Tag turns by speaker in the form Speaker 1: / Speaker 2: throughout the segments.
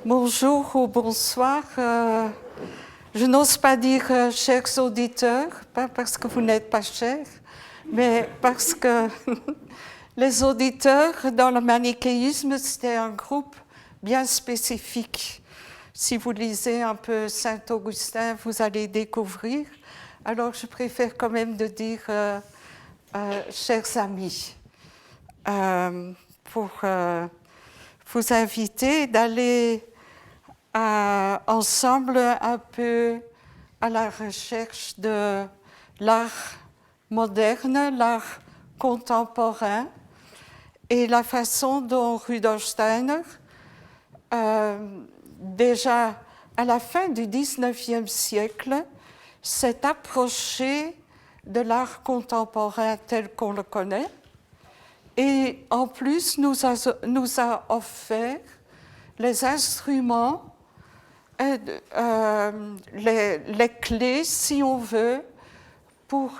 Speaker 1: Bonjour ou bonsoir. Je n'ose pas dire chers auditeurs, pas parce que vous n'êtes pas chers, mais parce que les auditeurs dans le manichéisme, c'était un groupe bien spécifique. Si vous lisez un peu Saint-Augustin, vous allez découvrir. Alors je préfère quand même de dire chers amis, pour vous inviter d'aller ensemble un peu à la recherche de l'art moderne, l'art contemporain et la façon dont Rudolf Steiner, déjà à la fin du XIXe siècle, s'est approché de l'art contemporain tel qu'on le connaît et en plus nous a offert les instruments, les clés, si on veut, pour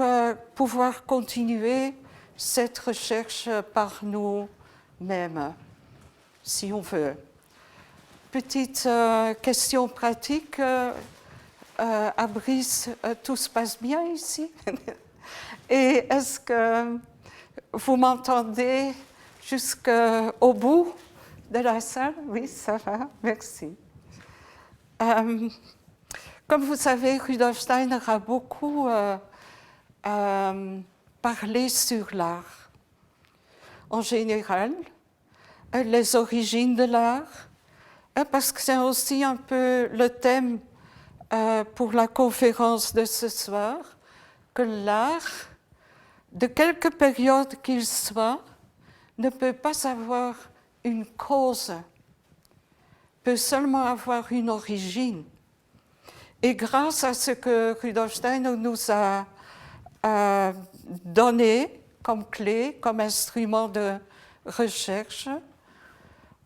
Speaker 1: pouvoir continuer cette recherche par nous-mêmes, si on veut. Petite question pratique. À Brice, tout se passe bien ici? Et est-ce que vous m'entendez jusqu'au bout de la salle? Oui, ça va, merci. Comme vous savez, Rudolf Steiner a beaucoup parlé sur l'art. En général, les origines de l'art, parce que c'est aussi un peu le thème pour la conférence de ce soir, que l'art, de quelque période qu'il soit, ne peut pas avoir une cause, peut seulement avoir une origine. Et grâce à ce que Rudolf Steiner nous a donné comme clé, comme instrument de recherche,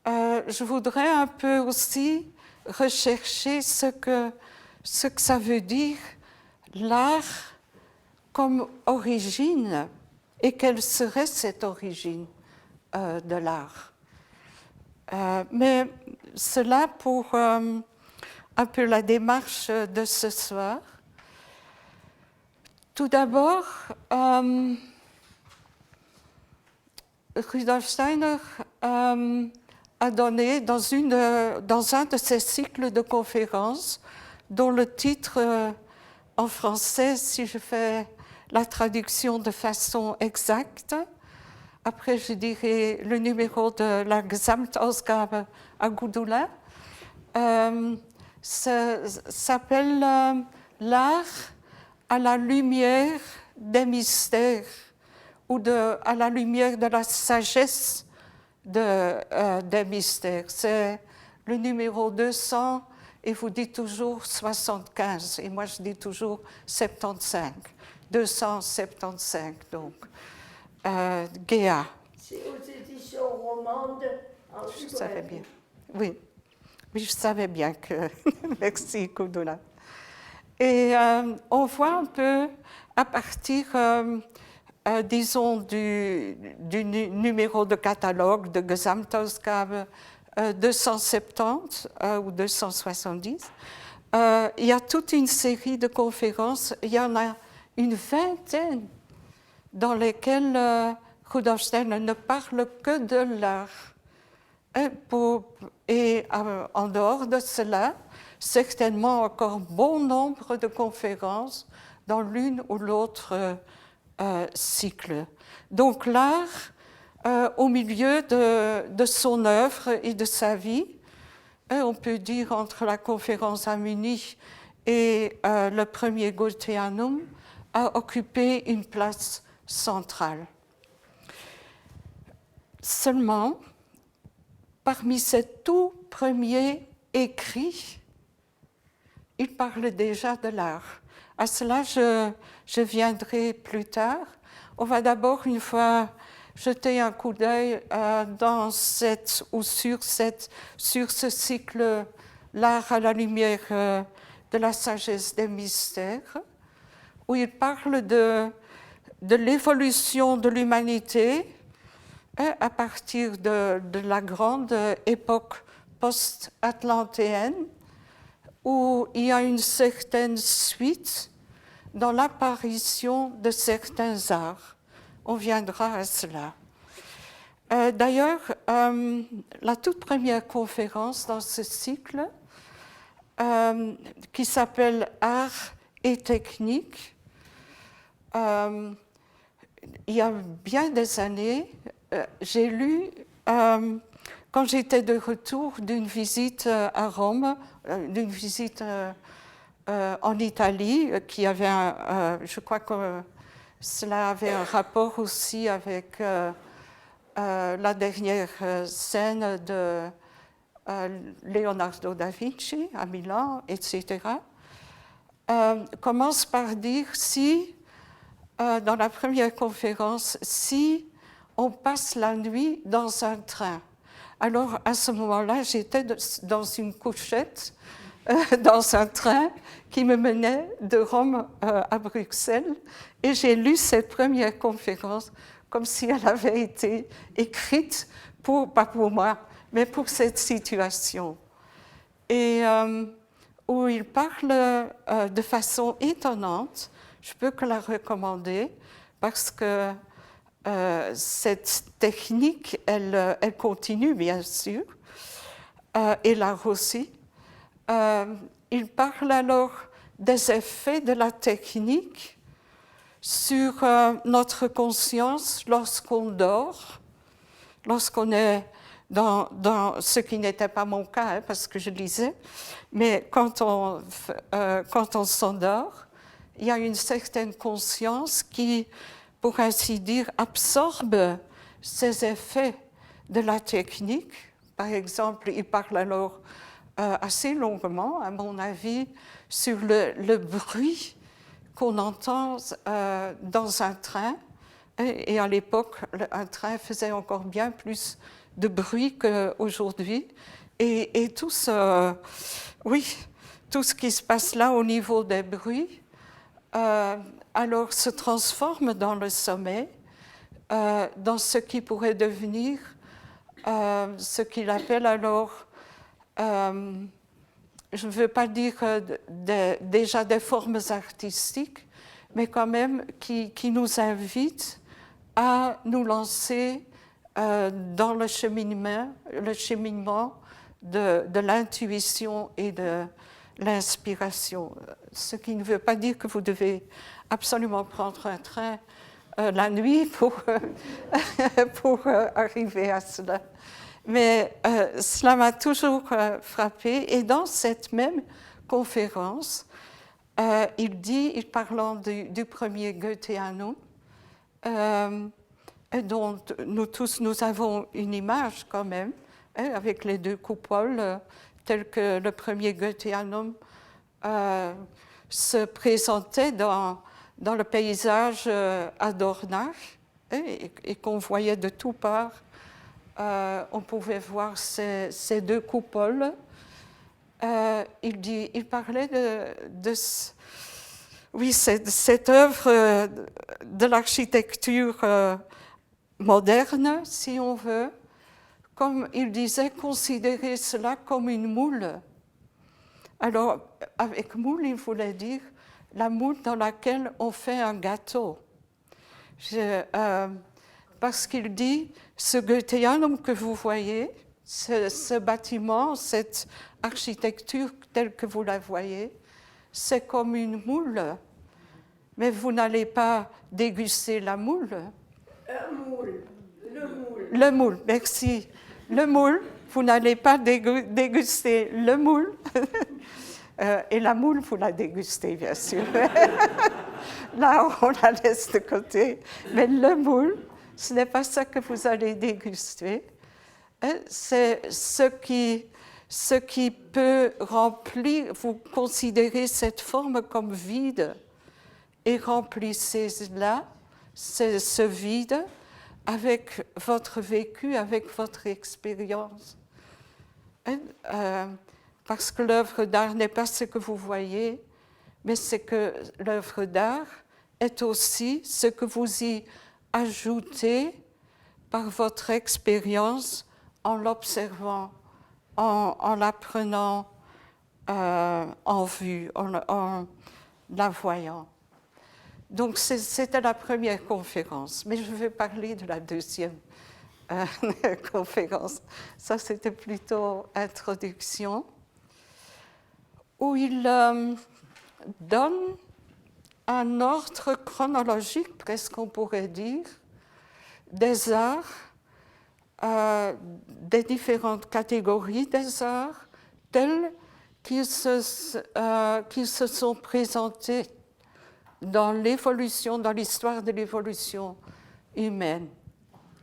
Speaker 1: je voudrais un peu aussi rechercher ce que ça veut dire l'art comme origine et quelle serait cette origine de l'art. Mais cela pour un peu la démarche de ce soir. Tout d'abord, Rudolf Steiner a donné dans un de ses cycles de conférences, dont le titre en français, si je fais la traduction de façon exacte, après je dirai le numéro de la Gesamtausgabe à Goudoulin, s'appelle l'art à la lumière des mystères ou à la lumière de la sagesse des mystères. C'est le numéro 200 et vous dites toujours 75 et moi je dis toujours 75, 275 donc. Géa.
Speaker 2: C'est aux éditions romandes.
Speaker 1: Je savais bien. Oui, je savais bien que. Merci, Goudoulin. Et on voit un peu à partir, disons, du numéro de catalogue de Gesamtausgabe 270 ou 270. Il y a toute une série de conférences. Il y en a une vingtaine dans lesquelles Rudolf Steiner ne parle que de l'art. Et en dehors de cela, certainement encore bon nombre de conférences dans l'une ou l'autre cycle. Donc l'art, au milieu de son œuvre et de sa vie, on peut dire entre la conférence à Munich et le premier Goetheanum, a occupé une place centrale. Seulement, parmi ces tout premiers écrits, il parle déjà de l'art. À cela, je viendrai plus tard. On va d'abord, une fois, jeter un coup d'œil sur ce cycle « L'art à la lumière de la sagesse des mystères », où il parle de l'évolution de l'humanité à partir de la grande époque post-atlantéenne où il y a une certaine suite dans l'apparition de certains arts. On viendra à cela. D'ailleurs, la toute première conférence dans ce cycle, qui s'appelle Art et technique, il y a bien des années, j'ai lu, quand j'étais de retour d'une visite à Rome, d'une visite en Italie, qui avait je crois que cela avait un rapport aussi avec la dernière scène de Leonardo da Vinci à Milan, etc., commence par dire si, dans la première conférence, si on passe la nuit dans un train. Alors, à ce moment-là, j'étais dans une couchette, dans un train qui me menait de Rome à Bruxelles, et j'ai lu cette première conférence comme si elle avait été écrite, pas pour moi, mais pour cette situation. Et où il parle de façon étonnante, je peux que la recommander, parce que cette technique, elle continue, bien sûr, et l'art aussi. Il parle alors des effets de la technique sur notre conscience lorsqu'on dort, lorsqu'on est dans ce qui n'était pas mon cas, parce que je lisais, mais quand on s'endort, il y a une certaine conscience qui, pour ainsi dire, absorbe ces effets de la technique. Par exemple, il parle alors assez longuement, à mon avis, sur le bruit qu'on entend dans un train. Et à l'époque, un train faisait encore bien plus de bruit qu'aujourd'hui. Et tout ce qui se passe là au niveau des bruits, alors se transforme dans le sommeil, dans ce qui pourrait devenir ce qu'il appelle alors, je ne veux pas dire déjà des formes artistiques, mais quand même qui nous invitent à nous lancer dans le cheminement de l'intuition et de l'inspiration. Ce qui ne veut pas dire que vous devez absolument prendre un train la nuit pour arriver à cela. Mais cela m'a toujours frappée. Et dans cette même conférence, il parlant du premier Goetheanum, dont nous tous, nous avons une image quand même, avec les deux coupoles, telles que le premier Goetheanum se présentait dans le paysage à Dornach, et qu'on voyait de toutes parts. On pouvait voir ces deux coupoles. Il parlait de cette œuvre de l'architecture moderne, si on veut, comme il disait, considérer cela comme une moule. Alors, avec moule, il voulait dire la moule dans laquelle on fait un gâteau. Parce qu'il dit, ce Goetheanum que vous voyez, ce bâtiment, cette architecture telle que vous la voyez, c'est comme une moule. Mais vous n'allez pas déguster la moule. Le moule, merci. Le moule, vous n'allez pas déguster le moule. Et la moule, vous la dégustez, bien sûr. Là, on la laisse de côté. Mais le moule, ce n'est pas ça que vous allez déguster. C'est ce qui peut remplir, vous considérez cette forme comme vide et remplissez-la, ce vide, avec votre vécu, avec votre expérience. Parce que l'œuvre d'art n'est pas ce que vous voyez, mais c'est que l'œuvre d'art est aussi ce que vous y ajoutez par votre expérience en l'observant en la prenant en vue, en la voyant. Donc c'était la première conférence, mais je vais parler de la deuxième conférence. Ça, c'était plutôt introduction, où il donne un ordre chronologique, presque on pourrait dire, des arts, des différentes catégories des arts, tels qu'ils se sont présentés dans l'évolution, dans l'histoire de l'évolution humaine.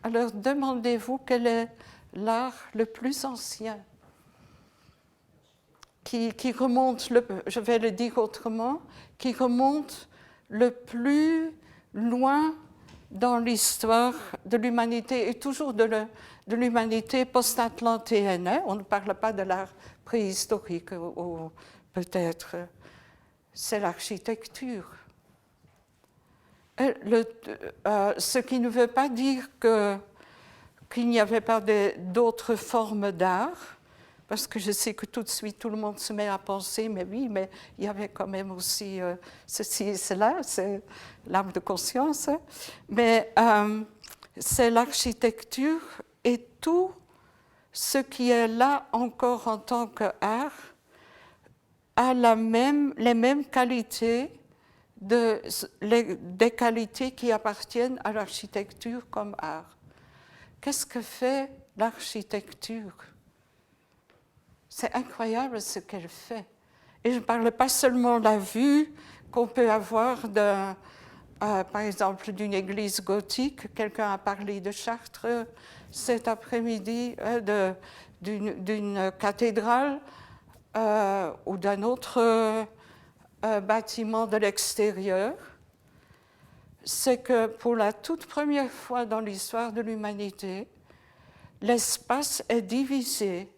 Speaker 1: Alors demandez-vous quel est l'art le plus ancien qui remonte, je vais le dire autrement, qui remonte le plus loin dans l'histoire de l'humanité et toujours de l'humanité post-atlantéenne. Hein? On ne parle pas de l'art préhistorique, ou peut-être c'est l'architecture. Ce qui ne veut pas dire qu'il n'y avait pas d'autres formes d'art, parce que je sais que tout de suite tout le monde se met à penser, mais oui, mais il y avait quand même aussi ceci et cela, c'est l'âme de conscience, mais c'est l'architecture et tout ce qui est là encore en tant qu'art a les mêmes qualités, des qualités qui appartiennent à l'architecture comme art. Qu'est-ce que fait l'architecture? C'est incroyable ce qu'elle fait. Et je ne parle pas seulement de la vue qu'on peut avoir, par exemple, d'une église gothique. Quelqu'un a parlé de Chartres cet après-midi, d'une cathédrale ou d'un autre bâtiment de l'extérieur. C'est que pour la toute première fois dans l'histoire de l'humanité, l'espace est divisé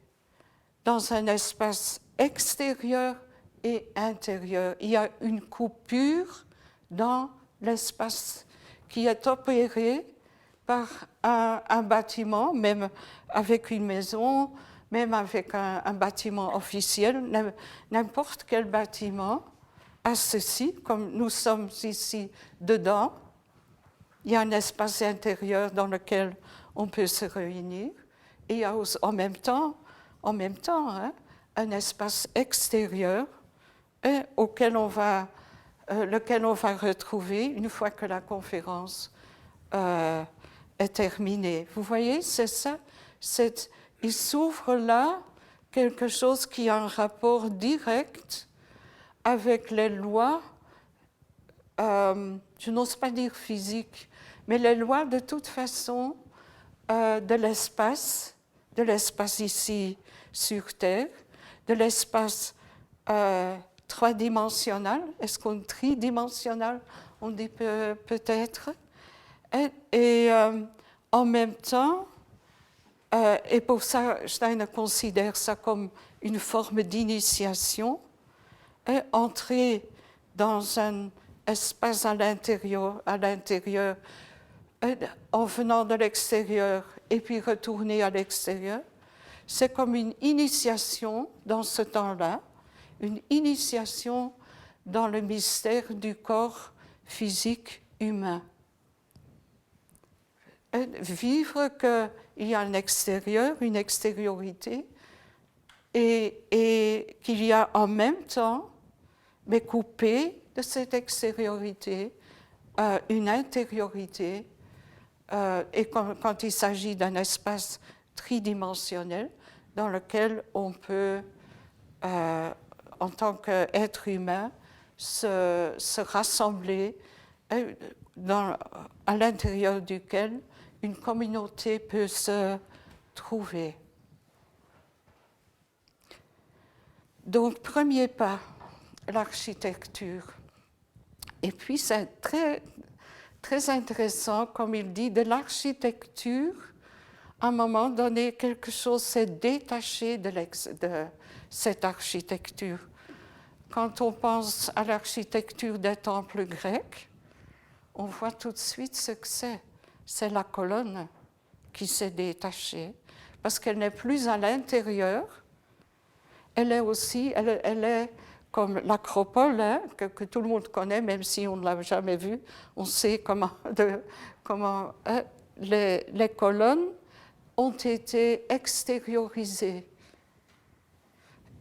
Speaker 1: dans un espace extérieur et intérieur. Il y a une coupure dans l'espace qui est opérée par un bâtiment, même avec une maison, même avec un bâtiment officiel, n'importe quel bâtiment a ceci, comme nous sommes ici dedans. Il y a un espace intérieur dans lequel on peut se réunir et il y a aussi, en même temps, hein, un espace extérieur lequel on va retrouver une fois que la conférence est terminée. Vous voyez, c'est ça. Il s'ouvre là quelque chose qui a un rapport direct avec les lois, je n'ose pas dire physiques, mais les lois de toute façon de l'espace ici sur Terre, de l'espace trois-dimensionnel, est-ce qu'on dit tridimensionnel, on dit peut-être, et en même temps, et pour ça, Steiner considère ça comme une forme d'initiation, entrer dans un espace à l'intérieur, en venant de l'extérieur et puis retourner à l'extérieur, c'est comme une initiation dans ce temps-là, une initiation dans le mystère du corps physique humain. Vivre qu'il y a un extérieur, une extériorité, et qu'il y a en même temps, mais coupé de cette extériorité, une intériorité, et quand il s'agit d'un espace tridimensionnel dans lequel on peut, en tant qu'être humain, se rassembler, à l'intérieur duquel une communauté peut se trouver. Donc, premier pas, l'architecture. Et puis, c'est très, très intéressant, comme il dit, de l'architecture, à un moment donné, quelque chose s'est détaché de cette architecture. Quand on pense à l'architecture des temples grecs, on voit tout de suite ce que c'est. C'est la colonne qui s'est détachée, parce qu'elle n'est plus à l'intérieur, elle est aussi, elle est comme l'Acropole, hein, que tout le monde connaît, même si on ne l'a jamais vue. On sait comment les colonnes ont été extériorisées.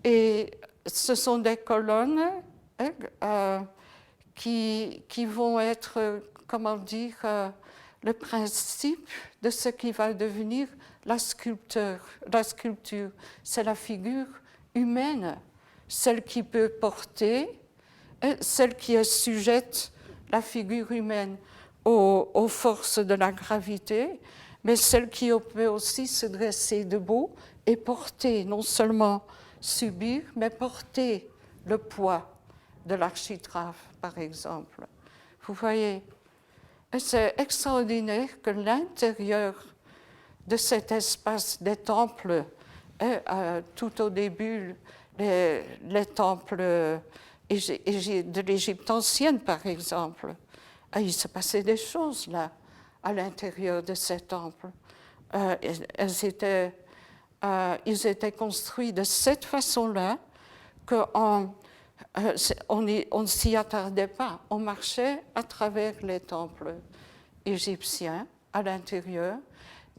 Speaker 1: Et ce sont des colonnes qui vont être, comment dire, le principe de ce qui va devenir la sculpture. C'est la figure humaine, celle qui peut porter, celle qui est sujette, la figure humaine, aux forces de la gravité, mais celle qui peut aussi se dresser debout et porter, non seulement subir, mais porter le poids de l'architrave, par exemple. Vous voyez, c'est extraordinaire que l'intérieur de cet espace des temples, tout au début, les temples de l'Égypte ancienne, par exemple, il se passait des choses là, à l'intérieur de ces temples. Ils étaient construits de cette façon-là qu'on ne s'y attardait pas. On marchait à travers les temples égyptiens à l'intérieur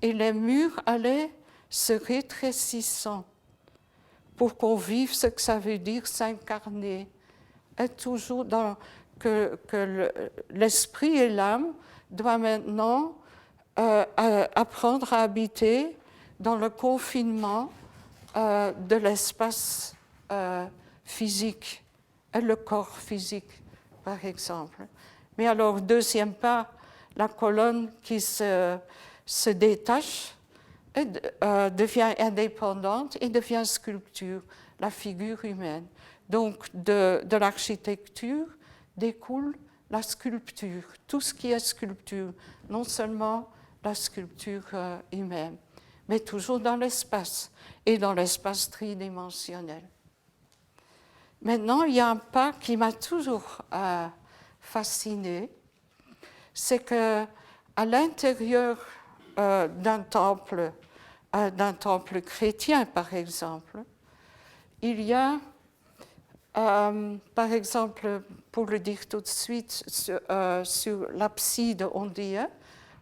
Speaker 1: et les murs allaient se rétrécissant pour qu'on vive ce que ça veut dire s'incarner. Être toujours dans que l'esprit et l'âme doivent maintenant apprendre à habiter dans le confinement de l'espace physique, le corps physique, par exemple. Mais alors, deuxième pas, la colonne qui se détache devient indépendante et devient sculpture, la figure humaine. Donc, de l'architecture découle la sculpture, tout ce qui est sculpture, non seulement la sculpture humaine, mais toujours dans l'espace, et dans l'espace tridimensionnel. Maintenant, il y a un pas qui m'a toujours fascinée, c'est qu'à l'intérieur d'un temple chrétien, par exemple, il y a, par exemple, pour le dire tout de suite, sur l'abside, on dit, hein,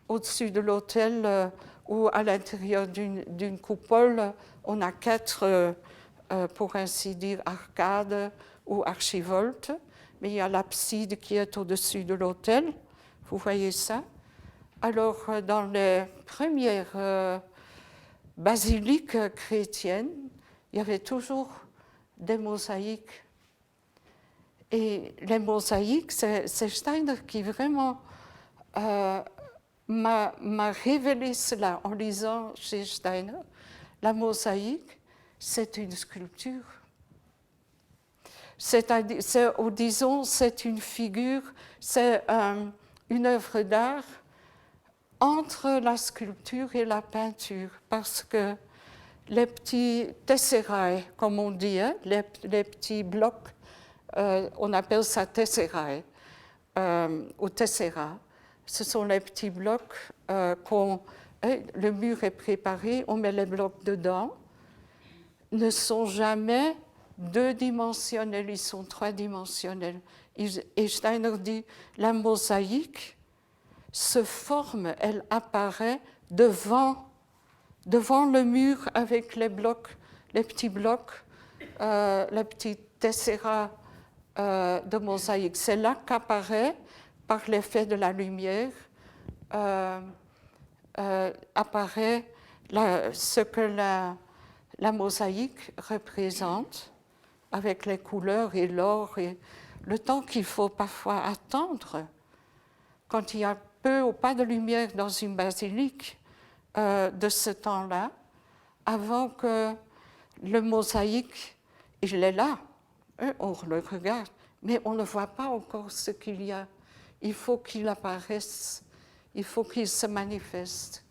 Speaker 1: au-dessus de l'autel, ou à l'intérieur d'une coupole, on a 4, pour ainsi dire, arcades ou archivoltes, mais il y a l'abside qui est au-dessus de l'autel. Vous voyez ça? Alors, dans les premières basiliques chrétiennes, il y avait toujours des mosaïques. Et les mosaïques, c'est Steiner qui vraiment m'a révélé cela en lisant chez Steiner. La mosaïque, c'est une sculpture. Disons, c'est une figure, c'est une œuvre d'art entre la sculpture et la peinture, parce que les petits tesserae, comme on dit, hein, les petits blocs, on appelle ça tesserae ou tessera. Ce sont les petits blocs le mur est préparé, on met les blocs dedans, ne sont jamais deux-dimensionnels, ils sont trois-dimensionnels. Et Steiner dit, la mosaïque se forme, elle apparaît devant le mur avec les blocs, les petits blocs, les petits tessera de mosaïque. C'est là qu'apparaît, par l'effet de la lumière, apparaît ce que la mosaïque représente, avec les couleurs et l'or et le temps qu'il faut parfois attendre quand il y a peu ou pas de lumière dans une basilique de ce temps-là, avant que le mosaïque, il est là, on le regarde, mais on ne voit pas encore ce qu'il y a. Il faut qu'il apparaisse, il faut qu'il se manifeste.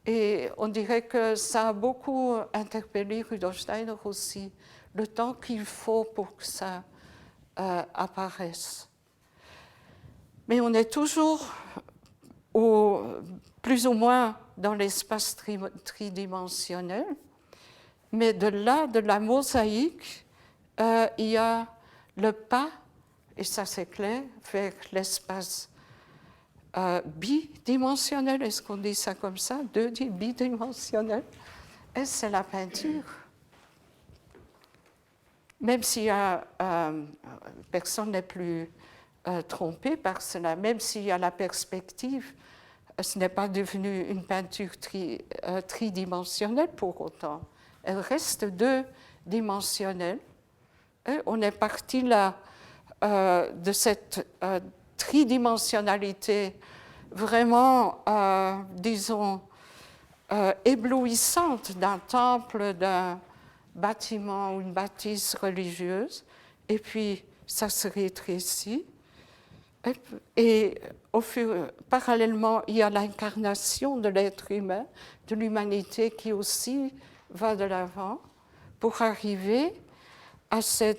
Speaker 1: Et on dirait que ça a beaucoup interpellé Rudolf Steiner aussi, le temps qu'il faut pour que ça apparaisse. Mais on est toujours plus ou moins dans l'espace tridimensionnel. Mais de là, de la mosaïque, il y a le pas, et ça c'est clair, vers l'espace bidimensionnel. Est-ce qu'on dit ça comme ça? Bidimensionnel. Et c'est la peinture. Même s'il y a, personne n'est plus trompé par cela, même s'il y a la perspective, ce n'est pas devenu une peinture tridimensionnelle pour autant. Elle reste deux-dimensionnelle. Et on est parti là de cette tridimensionnalité vraiment, disons, éblouissante d'un temple, d'un bâtiment ou une bâtisse religieuse, et puis ça se rétrécit. Et parallèlement, il y a l'incarnation de l'être humain, de l'humanité qui aussi va de l'avant pour arriver à ce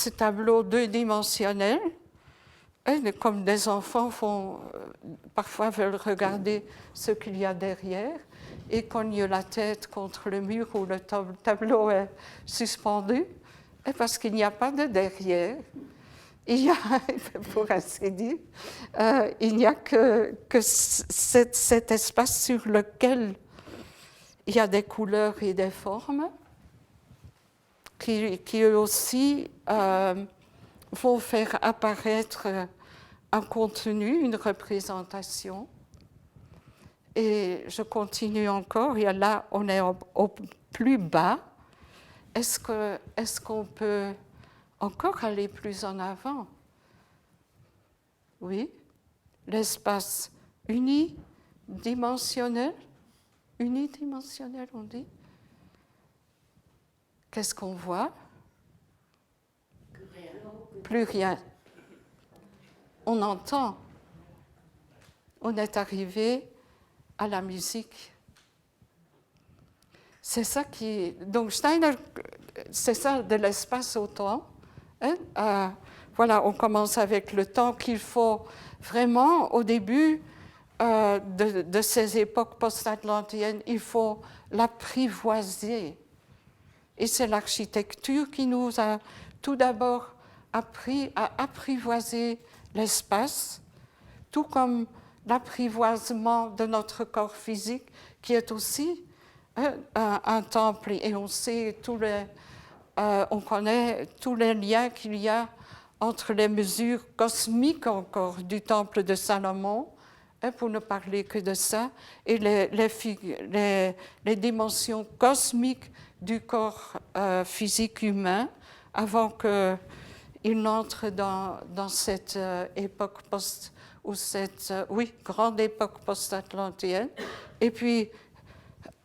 Speaker 1: tableau deux-dimensionnel. Et comme des enfants parfois veulent regarder ce qu'il y a derrière et cognent la tête contre le mur où le tableau est suspendu, et parce qu'il n'y a pas de derrière. Il y a, pour ainsi dire, il n'y a que cet espace sur lequel il y a des couleurs et des formes qui eux aussi vont faire apparaître un contenu, une représentation. Et je continue encore, et là on est au plus bas. Est-ce qu'on peut encore aller plus en avant? Oui, l'espace unidimensionnel, on dit. Qu'est-ce qu'on voit? Plus rien. On entend. On est arrivé à la musique. C'est ça qui... Donc Steiner, c'est ça de l'espace au temps. Hein? Voilà, on commence avec le temps qu'il faut vraiment, au début de ces époques post-atlantiennes, il faut l'apprivoiser. Et c'est l'architecture qui nous a tout d'abord appris à apprivoiser l'espace, tout comme l'apprivoisement de notre corps physique, qui est aussi un temple. Et on sait on connaît tous les liens qu'il y a entre les mesures cosmiques encore du temple de Salomon, pour ne parler que de ça, et les dimensions cosmiques du corps physique humain, avant qu'il n'entre dans cette époque ou cette grande époque post-atlantienne. Et puis,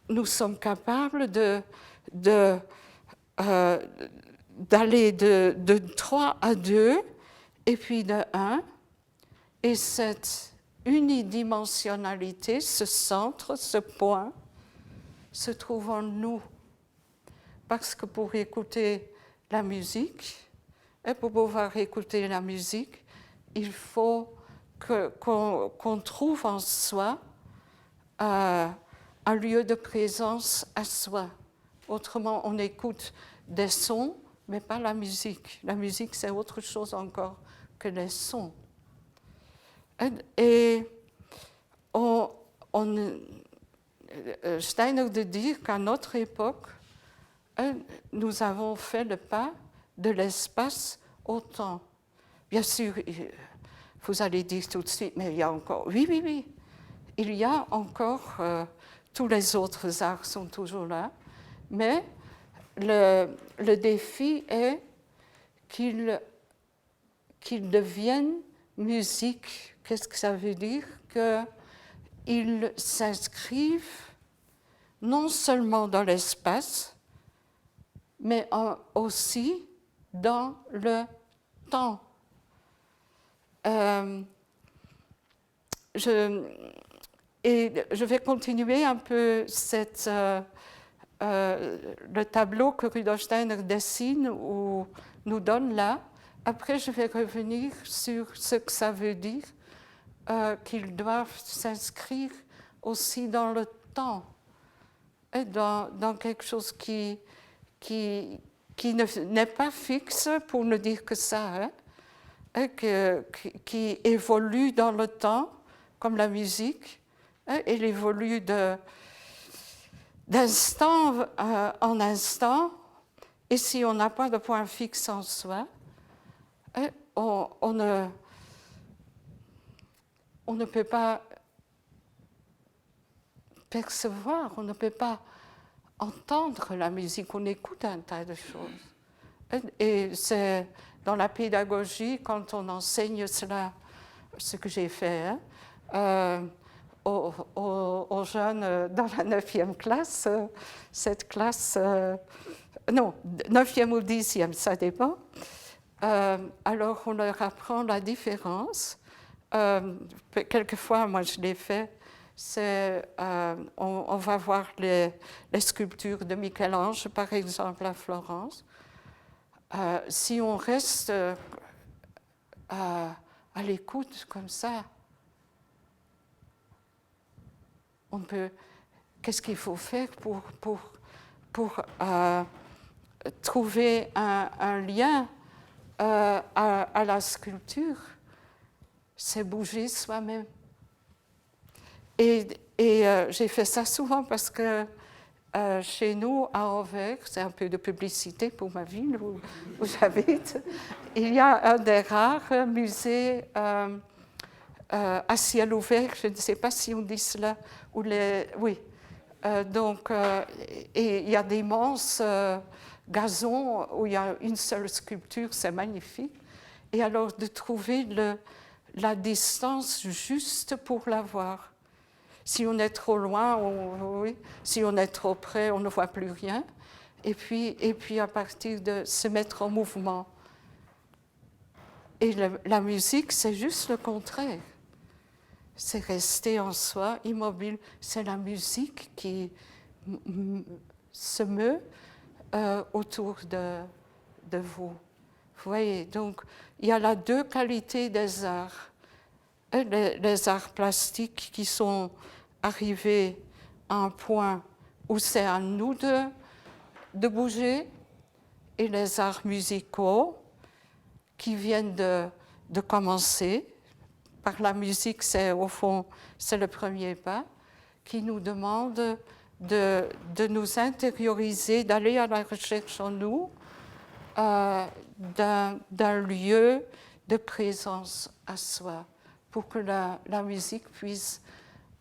Speaker 1: nous sommes capables d'aller de 3 à 2, et puis de 1, et cette unidimensionnalité, ce centre, ce point, se trouve en nous. Parce que pour écouter la musique, et pour pouvoir écouter la musique, il faut qu'on trouve en soi un lieu de présence à soi. Autrement, on écoute des sons, mais pas la musique. La musique, c'est autre chose encore que les sons. Et Steiner de dire qu'à notre époque, nous avons fait le pas de l'espace au temps. Bien sûr, vous allez dire tout de suite, mais il y a encore... Oui. Il y a encore... tous les autres arts sont toujours là, mais le défi est qu'ils deviennent musique. Qu'est-ce que ça veut dire? Qu'ils s'inscrivent non seulement dans l'espace, mais aussi dans le temps. Et je vais continuer un peu le tableau que Rudolf Steiner dessine ou nous donne là. Après, je vais revenir sur ce que ça veut dire qu'ils doivent s'inscrire aussi dans le temps. dans quelque chose qui n'est pas fixe, pour ne dire que ça, qui évolue dans le temps, comme la musique. Elle évolue d'instant en instant, et si on n'a pas de point fixe en soi, on ne peut pas percevoir, on ne peut pas entendre la musique, on écoute un tas de choses. Et c'est dans la pédagogie, quand on enseigne cela, ce que j'ai fait, aux jeunes dans la 9e classe, cette classe, non, 9e ou 10e, ça dépend. Alors on leur apprend la différence. Quelquefois, moi je l'ai fait, on va voir les sculptures de Michel-Ange, par exemple, à Florence. Si on reste à l'écoute comme ça, on peut. Qu'est-ce qu'il faut faire pour trouver un lien à la sculpture? C'est bouger soi-même. Et j'ai fait ça souvent parce que chez nous, à Anvers, c'est un peu de publicité pour ma ville où j'habite, il y a un des rares musées à ciel ouvert, je ne sais pas si on dit cela, oui. Et il y a d'immenses gazons où il y a une seule sculpture, c'est magnifique. Et alors de trouver la distance juste pour la voir. Si on est trop loin, oui. Si on est trop près, on ne voit plus rien. Et puis à partir de se mettre en mouvement. Et la musique, c'est juste le contraire. C'est rester en soi, immobile. C'est la musique qui se meut autour de vous. Vous voyez, donc il y a là deux qualités des arts. Les arts plastiques qui sont arrivés à un point où c'est à nous de bouger, et les arts musicaux qui viennent de commencer. Par la musique, au fond, c'est le premier pas, qui nous demande de nous intérioriser, d'aller à la recherche en nous d'un lieu de présence à soi, pour que la musique puisse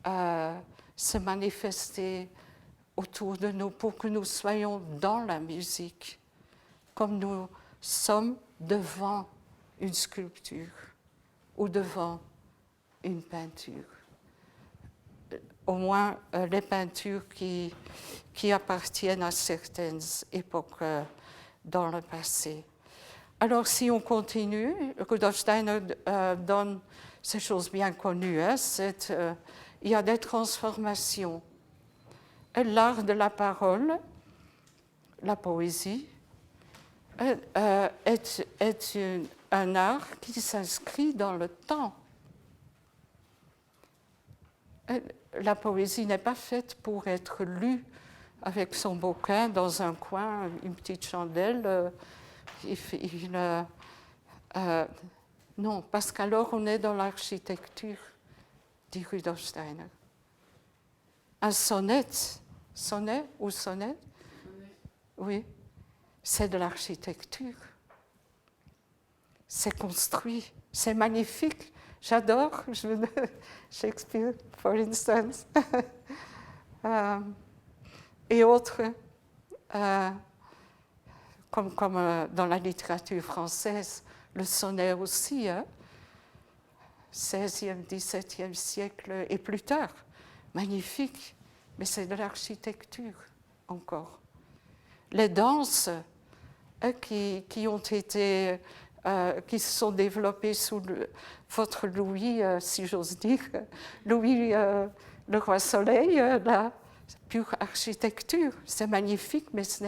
Speaker 1: se manifester autour de nous, pour que nous soyons dans la musique, comme nous sommes devant une sculpture ou devant une peinture. Au moins les peintures qui appartiennent à certaines époques dans le passé. Alors si on continue, Rudolf Steiner donne ces choses bien connues, il y a des transformations. L'art de la parole, la poésie, est un art qui s'inscrit dans le temps. La poésie n'est pas faite pour être lue avec son bouquin dans un coin, une petite chandelle. Non, parce qu'alors on est dans l'architecture, dit Rudolf Steiner. Un sonnet ou sonnet, oui, c'est de l'architecture. C'est construit, c'est magnifique. J'adore Shakespeare, for instance, et autres, comme dans la littérature française, le sonnet aussi, XVIe, XVIIe siècle et plus tard, magnifique, mais c'est de l'architecture encore. Les danses qui ont été qui se sont développées sous votre Louis, si j'ose dire, Louis le Roi Soleil, la pure architecture. C'est magnifique, mais ce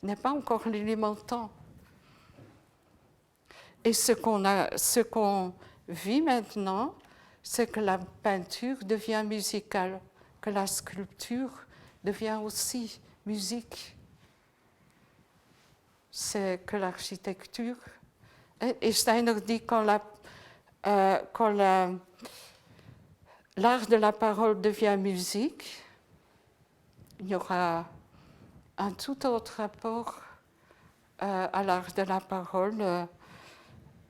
Speaker 1: n'est pas encore l'élément temps. Et ce qu'on vit maintenant, c'est que la peinture devient musicale, que la sculpture devient aussi musique. C'est que l'architecture. Et Steiner dit quand l'art de la parole devient musique, il y aura un tout autre rapport à l'art de la parole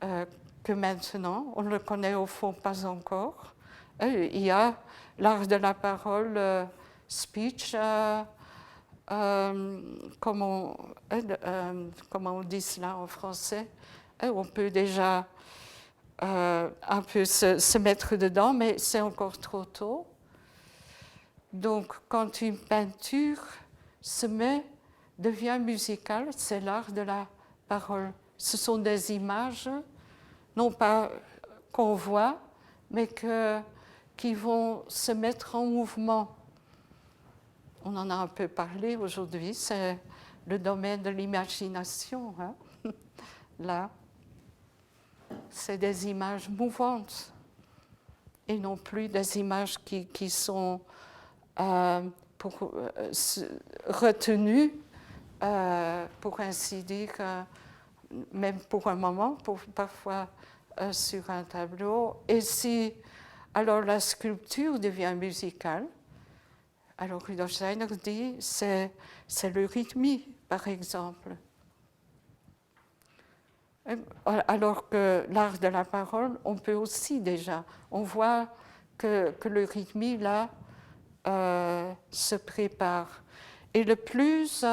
Speaker 1: que maintenant. On ne le connaît au fond pas encore. Il y a l'art de la parole, speech, comment on dit cela en français. On peut déjà un peu se mettre dedans, mais c'est encore trop tôt. Donc, quand une peinture devient musicale, c'est l'art de la parole. Ce sont des images, non pas qu'on voit, mais qui vont se mettre en mouvement. On en a un peu parlé aujourd'hui, c'est le domaine de l'imagination. Hein? Là, c'est des images mouvantes et non plus des images qui sont retenues, pour ainsi dire, même pour un moment, parfois sur un tableau. Et si alors la sculpture devient musicale, alors Rudolf Steiner dit c'est le rythme, par exemple. Alors que l'art de la parole, on peut aussi déjà, on voit que le rythme là se prépare. Et le plus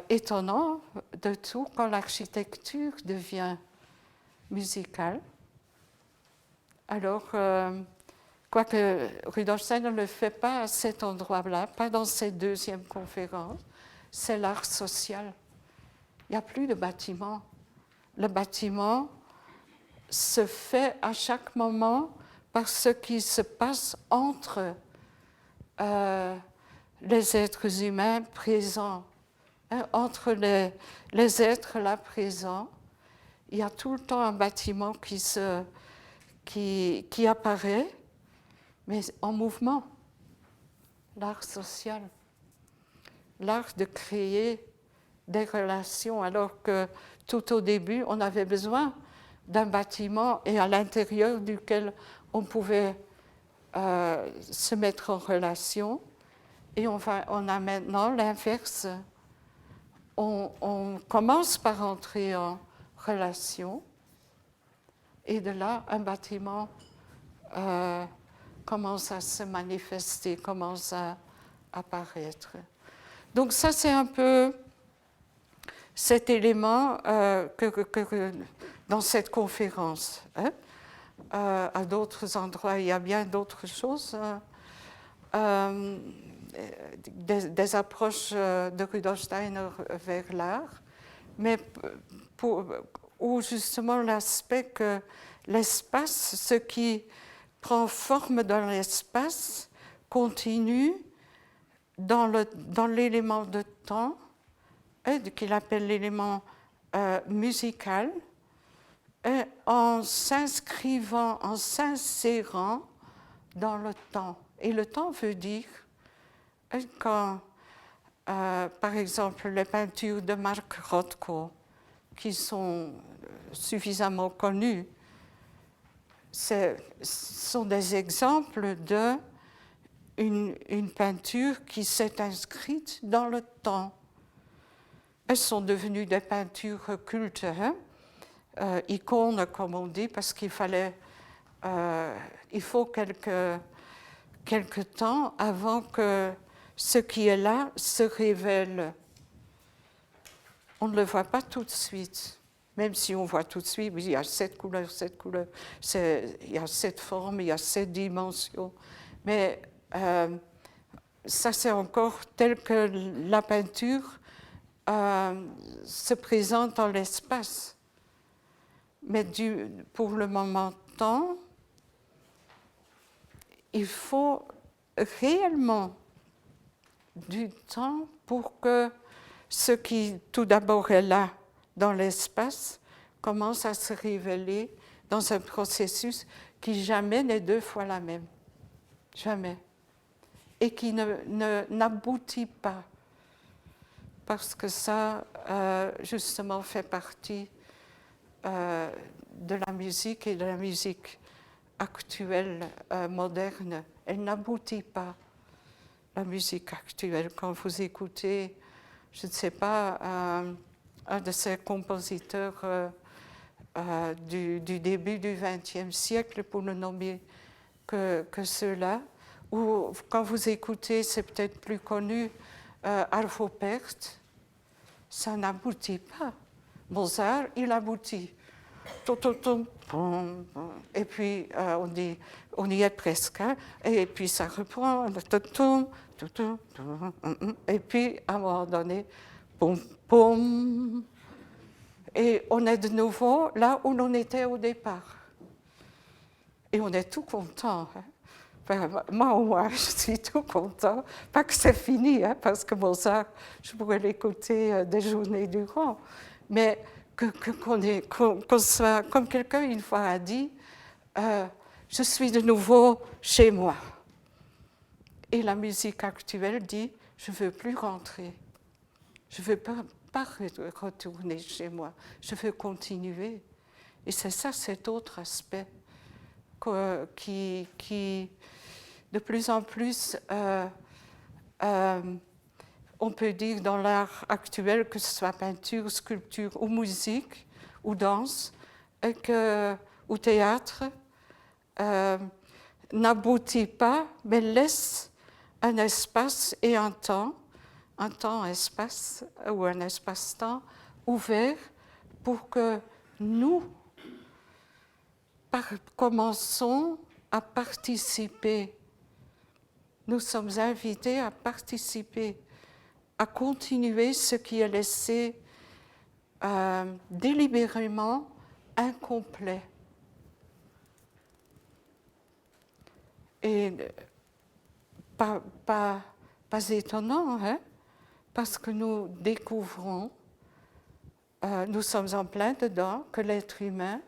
Speaker 1: étonnant de tout, quand l'architecture devient musicale, alors quoique Rudolf Steiner ne le fait pas à cet endroit-là, pas dans cette deuxième conférence, c'est l'art social. Il n'y a plus de bâtiment. Le bâtiment se fait à chaque moment par ce qui se passe entre les êtres humains présents, hein, entre les êtres là présents. Il y a tout le temps un bâtiment qui apparaît, mais en mouvement. L'art social, l'art de créer des relations, alors que tout au début, on avait besoin d'un bâtiment et à l'intérieur duquel on pouvait se mettre en relation. Et on a maintenant l'inverse. On commence par entrer en relation et de là, un bâtiment commence à se manifester, commence à apparaître. Donc ça, c'est un peu cet élément dans cette conférence. Hein. À d'autres endroits, il y a bien d'autres choses, des approches de Rudolf Steiner vers l'art, mais où justement l'aspect que l'espace, ce qui prend forme dans l'espace, continue dans l'élément de temps, qu'il appelle l'élément musical, en s'inscrivant, en s'insérant dans le temps. Et le temps veut dire, quand, par exemple, les peintures de Mark Rothko, qui sont suffisamment connues, sont des exemples d'une peinture qui s'est inscrite dans le temps. Elles sont devenues des peintures cultes, hein? Icônes, comme on dit, parce il faut quelques temps avant que ce qui est là se révèle. On ne le voit pas tout de suite, même si on voit tout de suite, il y a cette couleur, il y a cette forme, il y a cette dimension. Mais ça, c'est encore tel que la peinture se présente dans l'espace. Mais pour le moment temps, il faut réellement du temps pour que ce qui tout d'abord est là dans l'espace commence à se révéler dans un processus qui jamais n'est deux fois la même. Jamais. et qui n'aboutit pas. Parce que ça, justement, fait partie de la musique et de la musique actuelle, moderne. Elle n'aboutit pas, la musique actuelle. Quand vous écoutez, je ne sais pas, un de ces compositeurs du début du XXe siècle, pour ne nommer que ceux-là, ou quand vous écoutez, c'est peut-être plus connu, Arvo Pärt, ça n'aboutit pas. Mozart, il aboutit. Et puis, on y est presque. Hein? Et puis, ça reprend. Et puis, à un moment donné, pom, pom. Et on est de nouveau là où l'on était au départ. Et on est tout content. Hein? Enfin, moi, je suis tout content. Pas que c'est fini, hein, parce que Mozart, je pourrais l'écouter des journées durant. Mais qu'on soit, comme quelqu'un une fois a dit, je suis de nouveau chez moi. Et la musique actuelle dit, je ne veux plus rentrer. Je ne veux pas retourner chez moi. Je veux continuer. Et c'est ça, cet autre aspect qui de plus en plus, on peut dire dans l'art actuel, que ce soit peinture, sculpture ou musique, ou danse, ou théâtre, n'aboutit pas, mais laisse un espace et un temps-espace, ou un espace-temps ouvert pour que nous commençons à participer. Nous sommes invités à participer, à continuer ce qui est laissé délibérément incomplet. Et pas étonnant, hein, parce que nous découvrons, nous sommes en plein dedans, que l'être humain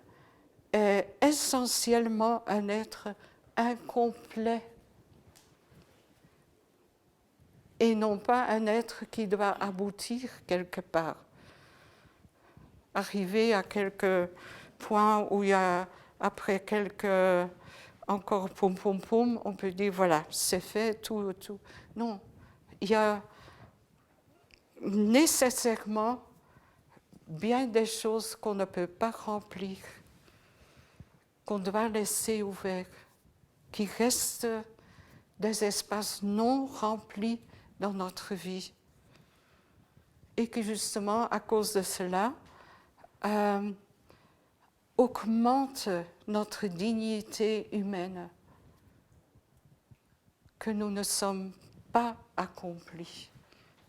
Speaker 1: est essentiellement un être incomplet et non pas un être qui doit aboutir quelque part. Arriver à quelques points où il y a, après quelques encore poum poum poum, on peut dire voilà, c'est fait, tout. Non, il y a nécessairement bien des choses qu'on ne peut pas remplir, qu'on doit laisser ouverts, qui restent des espaces non remplis dans notre vie. Et qui justement, à cause de cela, augmente notre dignité humaine, que nous ne sommes pas accomplis.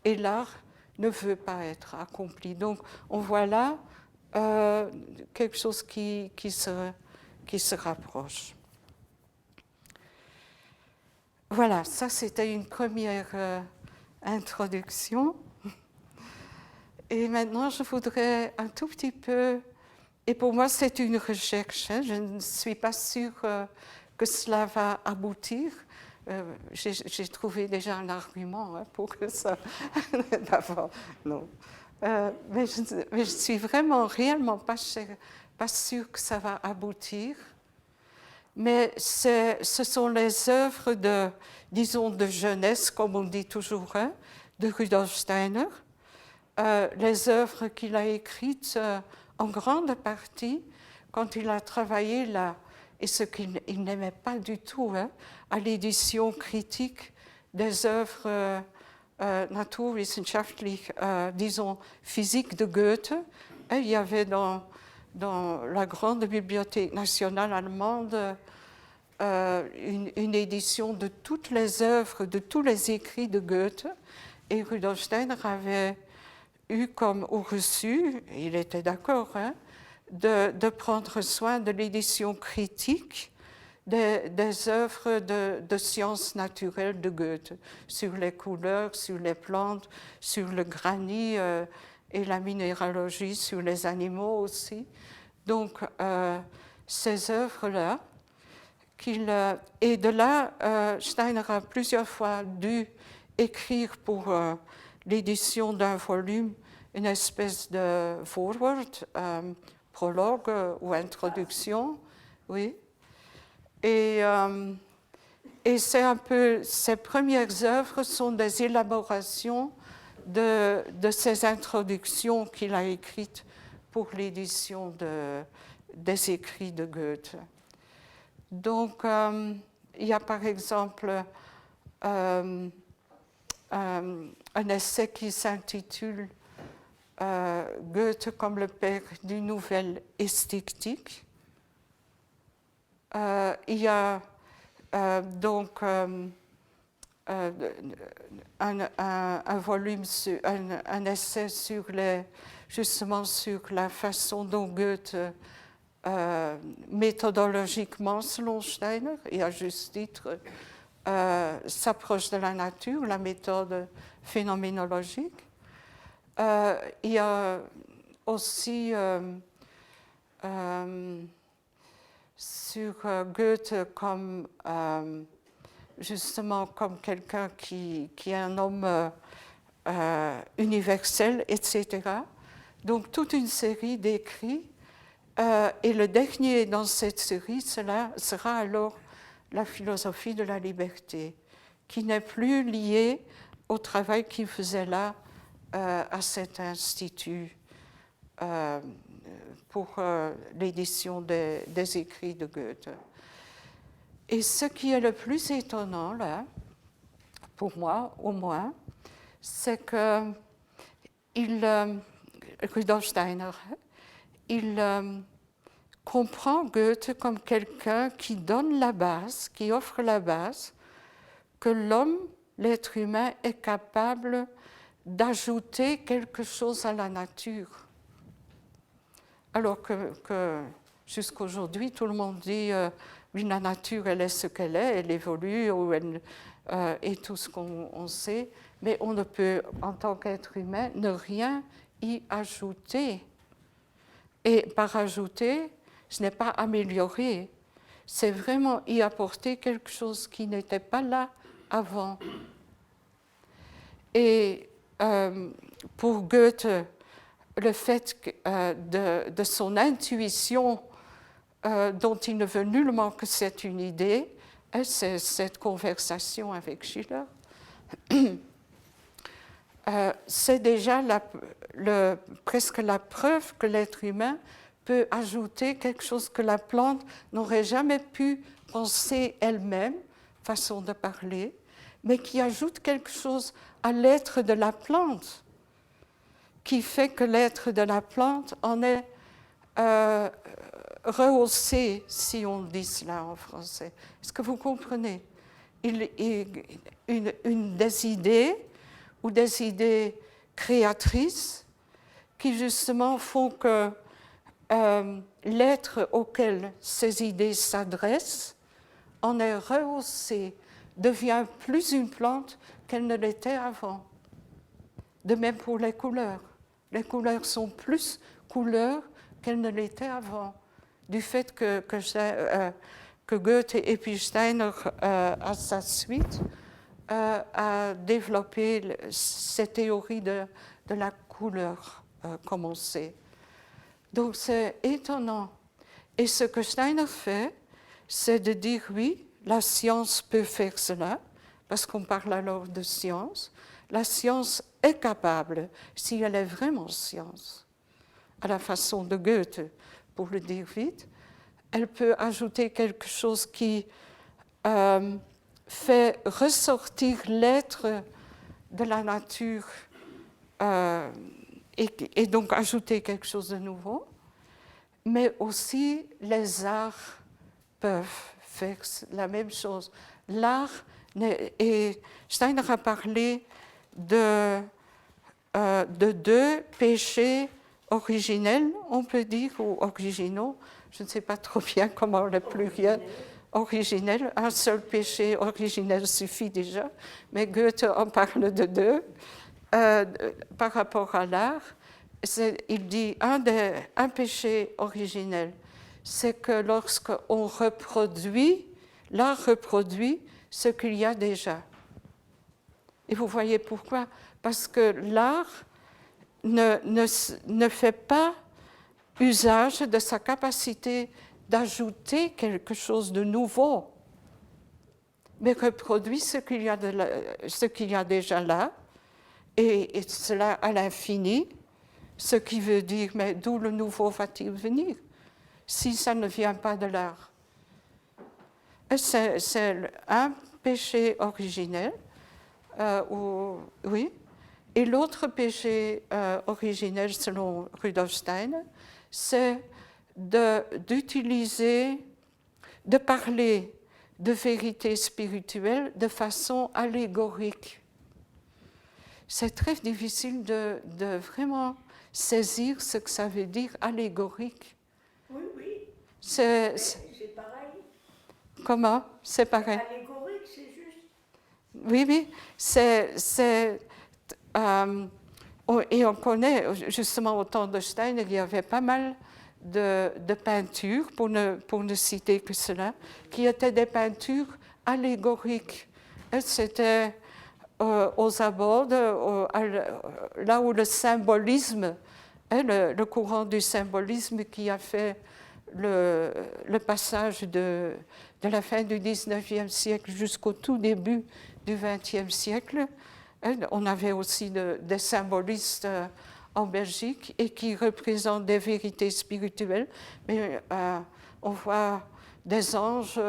Speaker 1: Et l'art ne veut pas être accompli. Donc, on voit là quelque chose qui se rapproche. Voilà, ça c'était une première introduction. Et maintenant, je voudrais un tout petit peu, et pour moi c'est une recherche, hein, je ne suis pas sûre que cela va aboutir. J'ai trouvé déjà un argument hein, pour que ça... non. Mais je suis vraiment, réellement pas sûre que ça va aboutir. Mais ce sont les œuvres de, disons, de jeunesse, comme on dit toujours, hein, de Rudolf Steiner, les œuvres qu'il a écrites en grande partie quand il a travaillé là, et ce qu'il n'aimait pas du tout, hein, à l'édition critique des œuvres naturwissenschaftlich, disons, physiques de Goethe. Et il y avait dans la grande bibliothèque nationale allemande une édition de toutes les œuvres, de tous les écrits de Goethe. Et Rudolf Steiner avait eu comme reçu, il était d'accord, hein, de prendre soin de l'édition critique des œuvres de sciences naturelles de Goethe, sur les couleurs, sur les plantes, sur le granit et la minéralogie, sur les animaux aussi. Donc, ces œuvres-là, et de là, Steiner a plusieurs fois dû écrire pour l'édition d'un volume une espèce de forward, prologue ou introduction, oui. Et c'est un peu, ses premières œuvres sont des élaborations de ces introductions qu'il a écrites pour l'édition des écrits de Goethe. Donc, il y a par exemple un essai qui s'intitule Goethe comme le père du nouvel esthétique. Il y a donc un volume, un essai justement sur la façon dont Goethe, méthodologiquement selon Steiner, et à juste titre, s'approche de la nature, la méthode phénoménologique. Il y a aussi sur Goethe comme justement comme quelqu'un qui est un homme universel, etc. Donc toute une série d'écrits. Et le dernier dans cette série, sera alors la philosophie de la liberté, qui n'est plus liée au travail qu'il faisait là à cet institut pour l'édition des écrits de Goethe. Et ce qui est le plus étonnant là, pour moi au moins, c'est que Rudolf Steiner, il comprend Goethe comme quelqu'un qui donne la base, qui offre la base, que l'homme, l'être humain, est capable d'ajouter quelque chose à la nature. Alors que jusqu'aujourd'hui, tout le monde dit oui, la nature, elle est ce qu'elle est, elle évolue, et tout ce qu'on sait, mais on ne peut, en tant qu'être humain, ne rien y ajouter. Et par ajouter, ce n'est pas améliorer, c'est vraiment y apporter quelque chose qui n'était pas là avant. Et pour Goethe, le fait de son intuition, dont il ne veut nullement que c'est une idée, c'est cette conversation avec Schiller, c'est déjà presque la preuve que l'être humain peut ajouter quelque chose que la plante n'aurait jamais pu penser elle-même, façon de parler, mais qui ajoute quelque chose à l'être de la plante, qui fait que l'être de la plante en est rehaussé, si on dit cela en français. Est-ce que vous comprenez? Une des idées, ou des idées créatrices, qui justement font que l'être auquel ces idées s'adressent en est rehaussé, devient plus une plante qu'elle ne l'était avant. De même pour les couleurs. Les couleurs sont plus couleurs qu'elles ne l'étaient avant, du fait que Goethe et puis Steiner, à sa suite, a développé cette théorie de la couleur, comme on sait. Donc c'est étonnant. Et ce que Steiner fait, c'est de dire oui, la science peut faire cela, parce qu'on parle alors de science. La science est capable, si elle est vraiment science, à la façon de Goethe, pour le dire vite, elle peut ajouter quelque chose qui fait ressortir l'être de la nature et donc ajouter quelque chose de nouveau, mais aussi les arts peuvent faire la même chose. L'art, et Steiner a parlé de deux péchés originels, on peut dire, ou originaux, je ne sais pas trop bien comment le pluriel, originel, un seul péché originel suffit déjà, mais Goethe en parle de deux. Par rapport à l'art, il dit un péché originel, c'est que lorsqu'on reproduit l'art reproduit ce qu'il y a déjà. Et vous voyez pourquoi? Parce que l'art ne fait pas usage de sa capacité d'ajouter quelque chose de nouveau, mais reproduit ce qu'il y a déjà là, et cela à l'infini, ce qui veut dire, mais d'où le nouveau va-t-il venir si ça ne vient pas de l'art? C'est un péché originel, oui, et l'autre péché originel, selon Rudolf Steiner, c'est d'utiliser, de parler de vérité spirituelle de façon allégorique. C'est très difficile de vraiment saisir ce que ça veut dire allégorique.
Speaker 2: Oui, oui.
Speaker 1: C'est
Speaker 2: pareil.
Speaker 1: Comment? C'est pareil.
Speaker 2: Allégorique, c'est juste.
Speaker 1: Oui, oui. Et on connaît, justement, au temps de Steiner, il y avait pas mal de peintures, pour ne citer que cela, qui étaient des peintures allégoriques. C'était aux abords, là où le symbolisme, le courant du symbolisme qui a fait le passage de la fin du XIXe siècle jusqu'au tout début du XXe siècle. On avait aussi des symbolistes en Belgique et qui représentent des vérités spirituelles, mais on voit des anges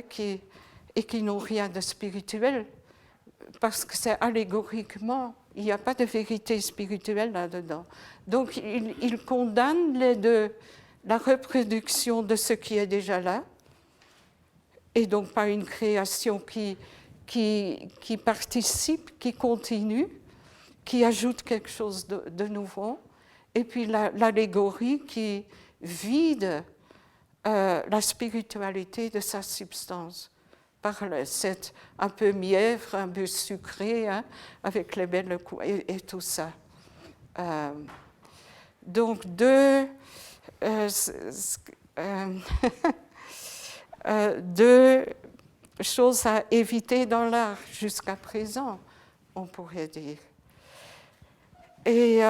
Speaker 1: qui n'ont rien de spirituel, parce que c'est allégoriquement, il n'y a pas de vérité spirituelle là-dedans. Donc il condamne les deux, la reproduction de ce qui est déjà là, et donc pas une création qui participe, qui continue, qui ajoute quelque chose de nouveau, et puis l'allégorie qui vide la spiritualité de sa substance, par cette un peu mièvre, un peu sucré, hein, avec les belles coups et tout ça. Donc deux choses à éviter dans l'art jusqu'à présent, on pourrait dire. Et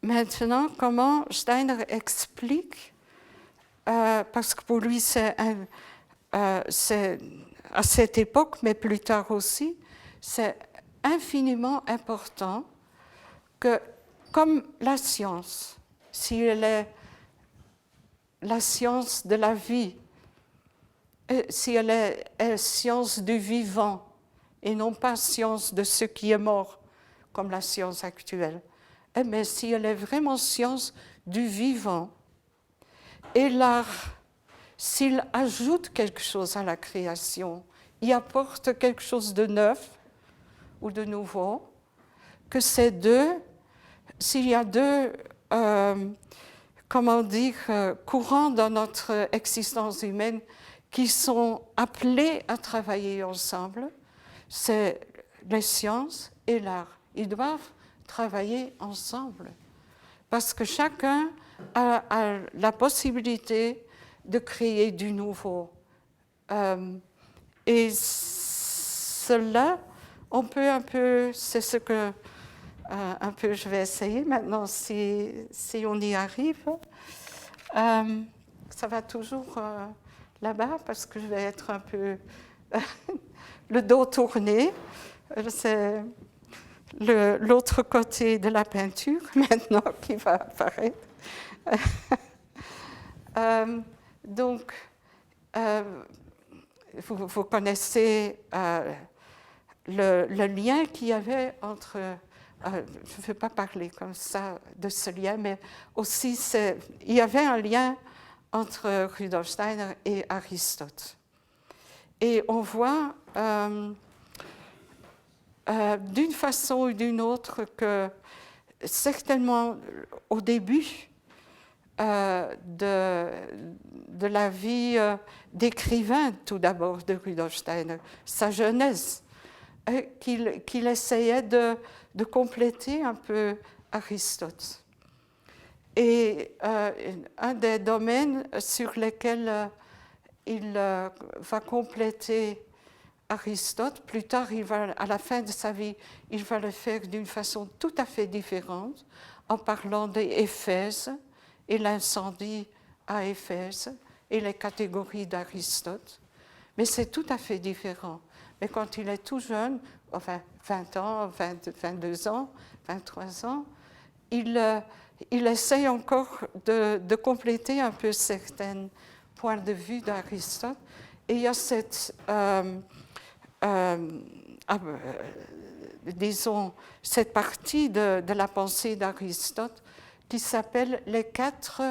Speaker 1: maintenant, comment Steiner explique, parce que pour lui c'est à cette époque, mais plus tard aussi, c'est infiniment important que, comme la science, si elle est la science de la vie, si elle est science du vivant et non pas science de ce qui est mort, comme la science actuelle, mais si elle est vraiment science du vivant, et l'art, s'il ajoute quelque chose à la création, il apporte quelque chose de neuf ou de nouveau, que ces deux, s'il y a deux, courants dans notre existence humaine qui sont appelés à travailler ensemble, c'est les sciences et l'art. Ils doivent travailler ensemble, parce que chacun a la possibilité de créer du nouveau. Et cela, on peut un peu, c'est ce que un peu je vais essayer maintenant, si on y arrive. Ça va toujours là-bas, parce que je vais être un peu le dos tourné. C'est l'autre côté de la peinture maintenant qui va apparaître. Donc, vous connaissez le lien qu'il y avait entre... je ne veux pas parler comme ça de ce lien, mais aussi il y avait un lien entre Rudolf Steiner et Aristote. Et on voit d'une façon ou d'une autre que certainement au début de la vie d'écrivain, tout d'abord, de Rudolf Steiner, sa jeunesse, qu'il essayait de compléter un peu Aristote. Et un des domaines sur lesquels il va compléter Aristote. Plus tard, à la fin de sa vie, il va le faire d'une façon tout à fait différente, en parlant des Éphèses et l'incendie à Éphèse et les catégories d'Aristote. Mais c'est tout à fait différent. Mais quand il est tout jeune, enfin 20 ans, 22 ans, 23 ans, il essaye encore de compléter un peu certains points de vue d'Aristote. Et il y a disons, cette partie de la pensée d'Aristote qui s'appelle les 4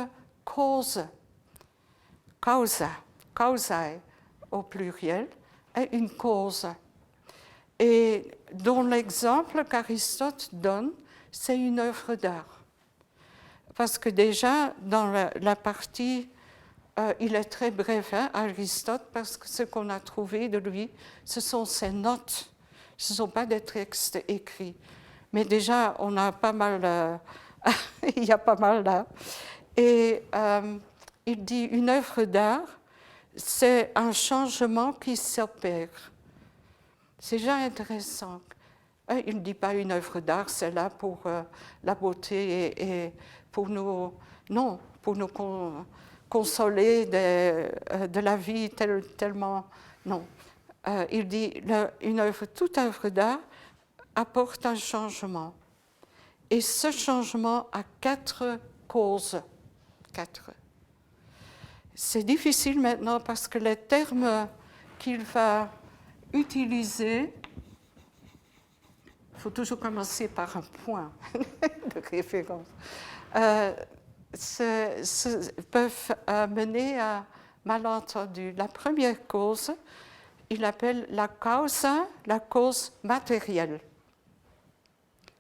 Speaker 1: causes, causae au pluriel, est une cause. Et dont l'exemple qu'Aristote donne, c'est une œuvre d'art. Parce que déjà, dans la partie, il est très bref, hein, Aristote, parce que ce qu'on a trouvé de lui, ce sont ses notes. Ce ne sont pas des textes écrits. Mais déjà, on a pas mal, il y a pas mal là. Et il dit, une œuvre d'art, c'est un changement qui s'opère. C'est déjà intéressant. Il ne dit pas une œuvre d'art, c'est là pour la beauté et pour nous, non, pour nous consoler de la vie tellement, non. Il dit toute œuvre d'art apporte un changement. Et ce changement a 4 causes. 4. C'est difficile maintenant parce que les termes qu'il va utiliser, il faut toujours commencer par un point de référence, peuvent mener à malentendus. La première cause, il appelle la cause matérielle.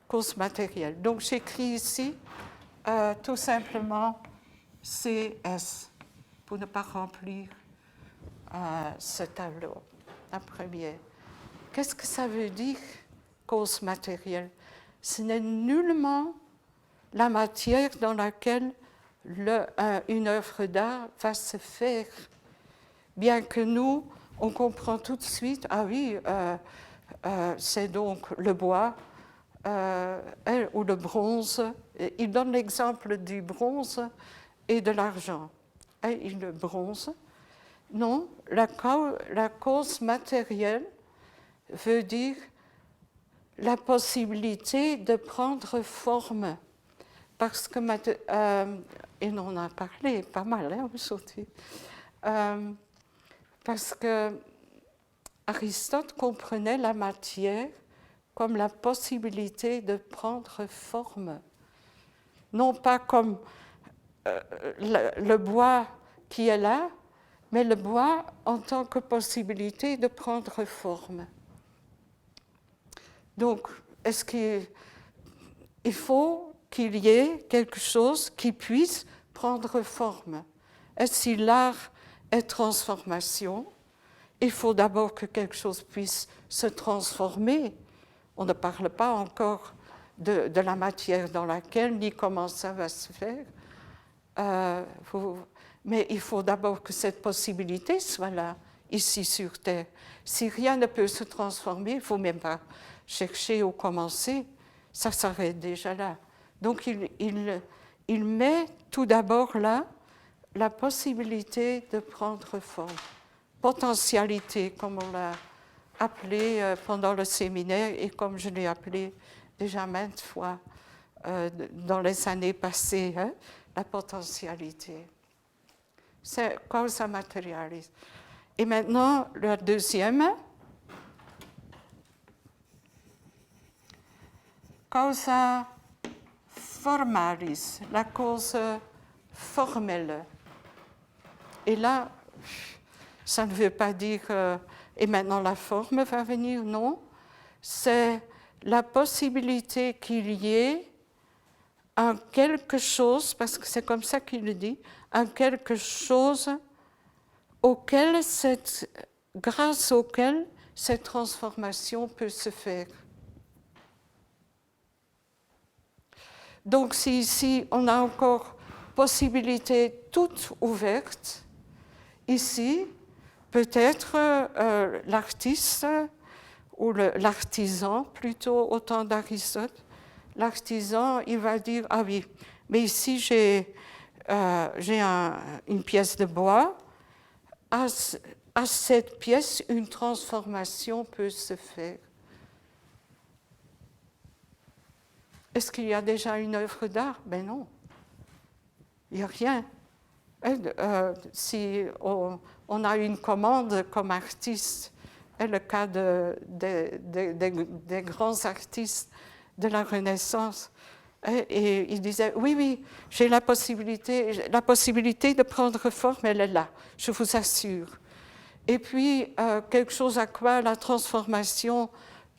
Speaker 1: Cause matérielle. Donc j'écris ici tout simplement CS pour ne pas remplir ce tableau. La première. Qu'est-ce que ça veut dire, cause matérielle? Ce n'est nullement la matière dans laquelle une œuvre d'art va se faire. Bien que nous, on comprend tout de suite, ah oui, c'est donc le bois ou le bronze. Il donne l'exemple du bronze et de l'argent. Et le bronze. Non, la cause matérielle veut dire la possibilité de prendre forme. Parce que, et on en a parlé pas mal hein, aujourd'hui, parce que Aristote comprenait la matière comme la possibilité de prendre forme. Non pas comme le bois qui est là, mais le bois en tant que possibilité de prendre forme. Donc, est-ce qu'il faut qu'il y ait quelque chose qui puisse prendre forme? Et si l'art est transformation, il faut d'abord que quelque chose puisse se transformer. On ne parle pas encore de la matière dans laquelle, ni comment ça va se faire. Mais il faut d'abord que cette possibilité soit là, ici sur Terre. Si rien ne peut se transformer, il ne faut même pas chercher ou commencer, ça s'arrête déjà là. Donc il met tout d'abord là la possibilité de prendre forme. Potentialité, comme on l'a appelé pendant le séminaire et comme je l'ai appelé déjà maintes fois dans les années passées, hein, la potentialité. C'est causa materialis. Et maintenant, le deuxième, causa formalis, la cause formelle. Et là, ça ne veut pas dire et maintenant la forme va venir, non. C'est la possibilité qu'il y ait un quelque chose, parce que c'est comme ça qu'il le dit, un quelque chose grâce auquel cette transformation peut se faire. Donc si ici on a encore possibilité toute ouverte, ici peut-être l'artiste ou l'artisan, plutôt au temps d'Aristote, l'artisan, il va dire, ah oui, mais ici j'ai une pièce de bois, à cette pièce, une transformation peut se faire. Est-ce qu'il y a déjà une œuvre d'art? Ben non, il n'y a rien. Si on a une commande comme artiste, le cas des grands artistes de la Renaissance, et il disait, oui, j'ai la possibilité de prendre forme, elle est là, je vous assure. Et puis, quelque chose à quoi la transformation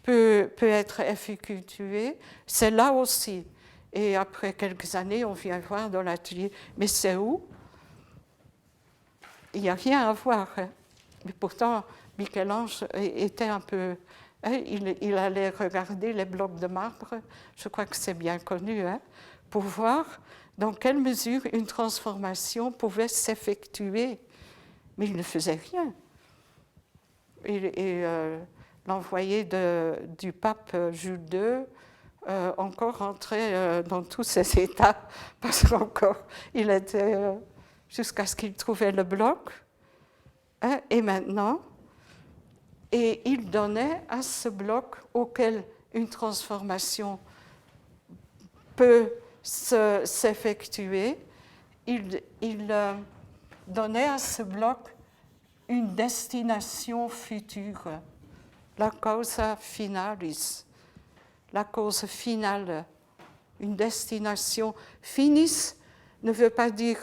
Speaker 1: peut être effectuée, c'est là aussi. Et après quelques années, on vient voir dans l'atelier, mais c'est où? Il n'y a rien à voir. Hein. Mais pourtant, Michel-Ange était un peu... Hein, il allait regarder les blocs de marbre, je crois que c'est bien connu, hein, pour voir dans quelle mesure une transformation pouvait s'effectuer. Mais il ne faisait rien. Et l'envoyé du pape Jules II encore rentrait dans tous ces états, parce qu'encore, il était... jusqu'à ce qu'il trouvait le bloc. Hein, et maintenant, et il donnait à ce bloc auquel une transformation peut s'effectuer, il donnait à ce bloc une destination future, la causa finalis, la cause finale, une destination. Finis ne veut pas dire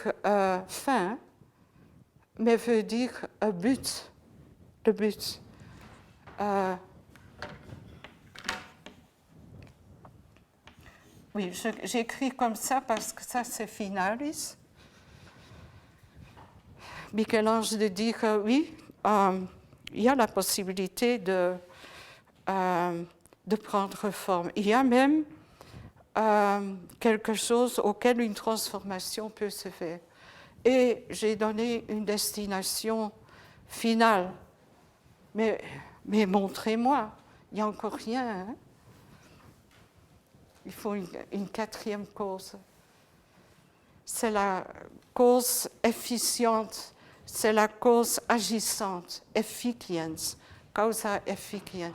Speaker 1: fin, mais veut dire but, le but. Oui, j'écris comme ça parce que ça c'est finalis. Michel-Ange de dire oui, il y a la possibilité de prendre forme. Il y a même quelque chose auquel une transformation peut se faire. Et j'ai donné une destination finale. Mais montrez-moi, il n'y a encore rien. Hein? Il faut une quatrième cause. C'est la cause efficiente, c'est la cause agissante, efficiens, causa efficiens.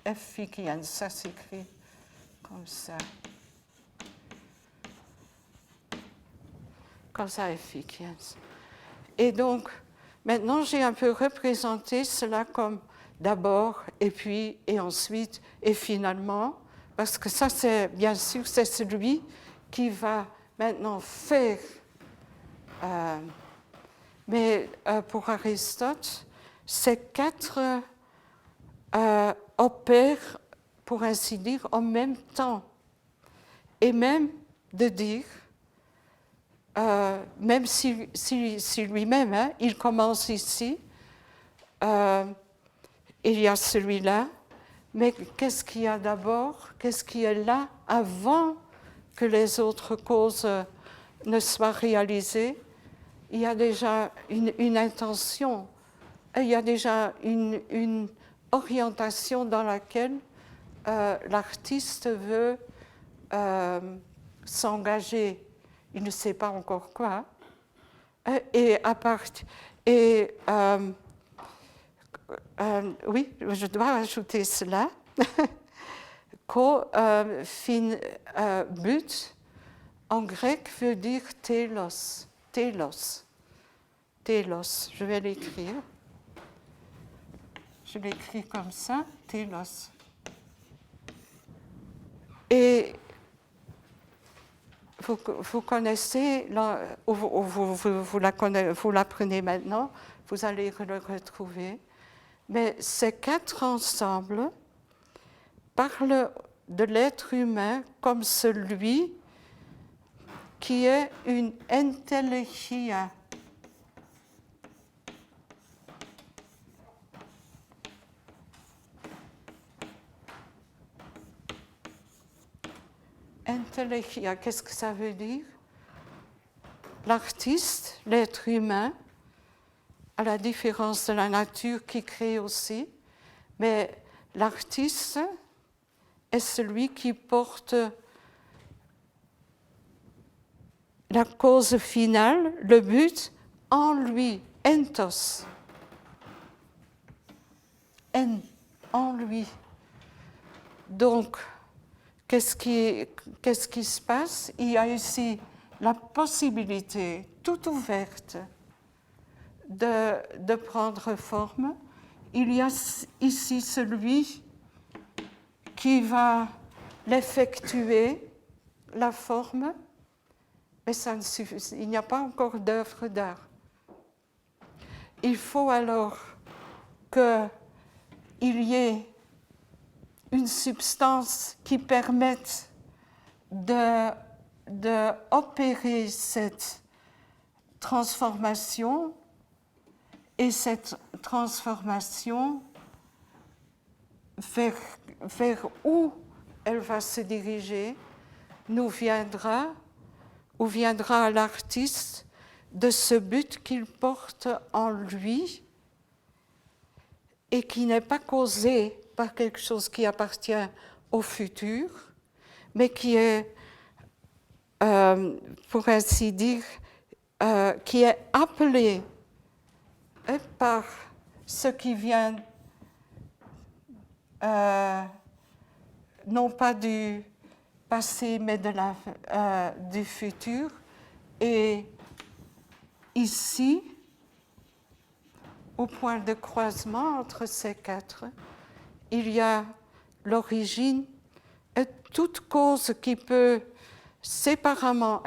Speaker 1: Efficiens, ça s'écrit comme ça. Causa efficiens. Et donc, maintenant, j'ai un peu représenté cela comme d'abord, et puis, et ensuite, et finalement, parce que ça, c'est bien sûr, c'est celui qui va maintenant faire. Mais pour Aristote, ces quatre opèrent, pour ainsi dire, en même temps. Et même de dire, même si lui-même, hein, il commence ici, il y a celui-là, mais qu'est-ce qu'il y a d'abord? Qu'est-ce qui est là avant que les autres causes ne soient réalisées? Il y a déjà une intention, il y a déjà une orientation dans laquelle l'artiste veut s'engager. Il ne sait pas encore quoi. Oui, je dois ajouter cela. But, en grec, veut dire télos. Télos. Télos. Je vais l'écrire. Je l'écris comme ça, télos. Et vous connaissez, vous l'apprenez maintenant, vous allez le retrouver. Mais ces quatre ensembles parlent de l'être humain comme celui qui est une intelligia. Entelegia, qu'est-ce que ça veut dire? L'artiste, l'être humain, à la différence de la nature qui crée aussi, mais l'artiste est celui qui porte la cause finale, le but, en lui, entos. En lui. Donc, qu'est-ce qui se passe? Il y a ici la possibilité toute ouverte de prendre forme. Il y a ici celui qui va l'effectuer, la forme, mais ça ne suffit, il n'y a pas encore d'œuvre d'art. Il faut alors qu'il y ait une substance qui permette d'opérer cette transformation, et cette transformation vers où elle va se diriger viendra à l'artiste de ce but qu'il porte en lui et qui n'est pas causé par quelque chose qui appartient au futur, mais qui est, pour ainsi dire, qui est appelé par ce qui vient non pas du passé, mais du futur. Et ici, au point de croisement entre ces quatre, il y a l'origine et toute cause qui peut séparément,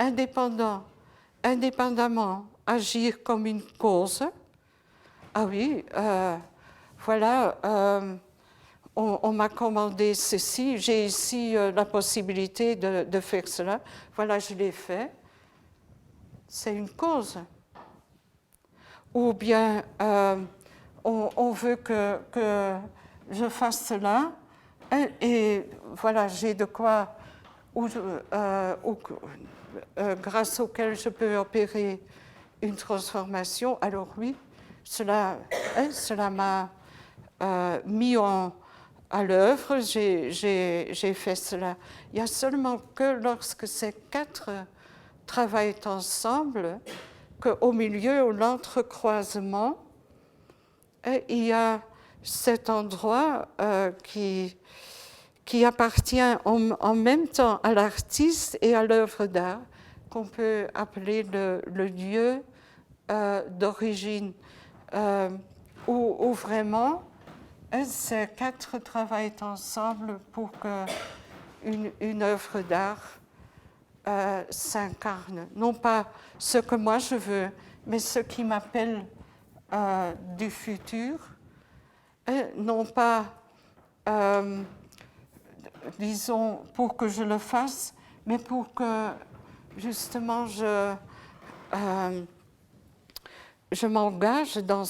Speaker 1: indépendamment agir comme une cause. Ah oui, voilà, on m'a commandé ceci, j'ai ici la possibilité de faire cela. Voilà, je l'ai fait. C'est une cause. Ou bien on veut que je fasse cela, et voilà, j'ai de quoi, grâce auquel je peux opérer une transformation. Alors oui, cela m'a mis à l'œuvre, j'ai fait cela. Il n'y a seulement que lorsque ces quatre travaillent ensemble qu'au milieu, au l'entrecroisement, il y a cet endroit qui appartient en même temps à l'artiste et à l'œuvre d'art, qu'on peut appeler le lieu d'origine, où vraiment ces quatre travaillent ensemble pour qu'une œuvre d'art s'incarne. Non pas ce que moi je veux, mais ce qui m'appelle du futur. Non pas, disons, pour que je le fasse, mais pour que justement je m'engage dans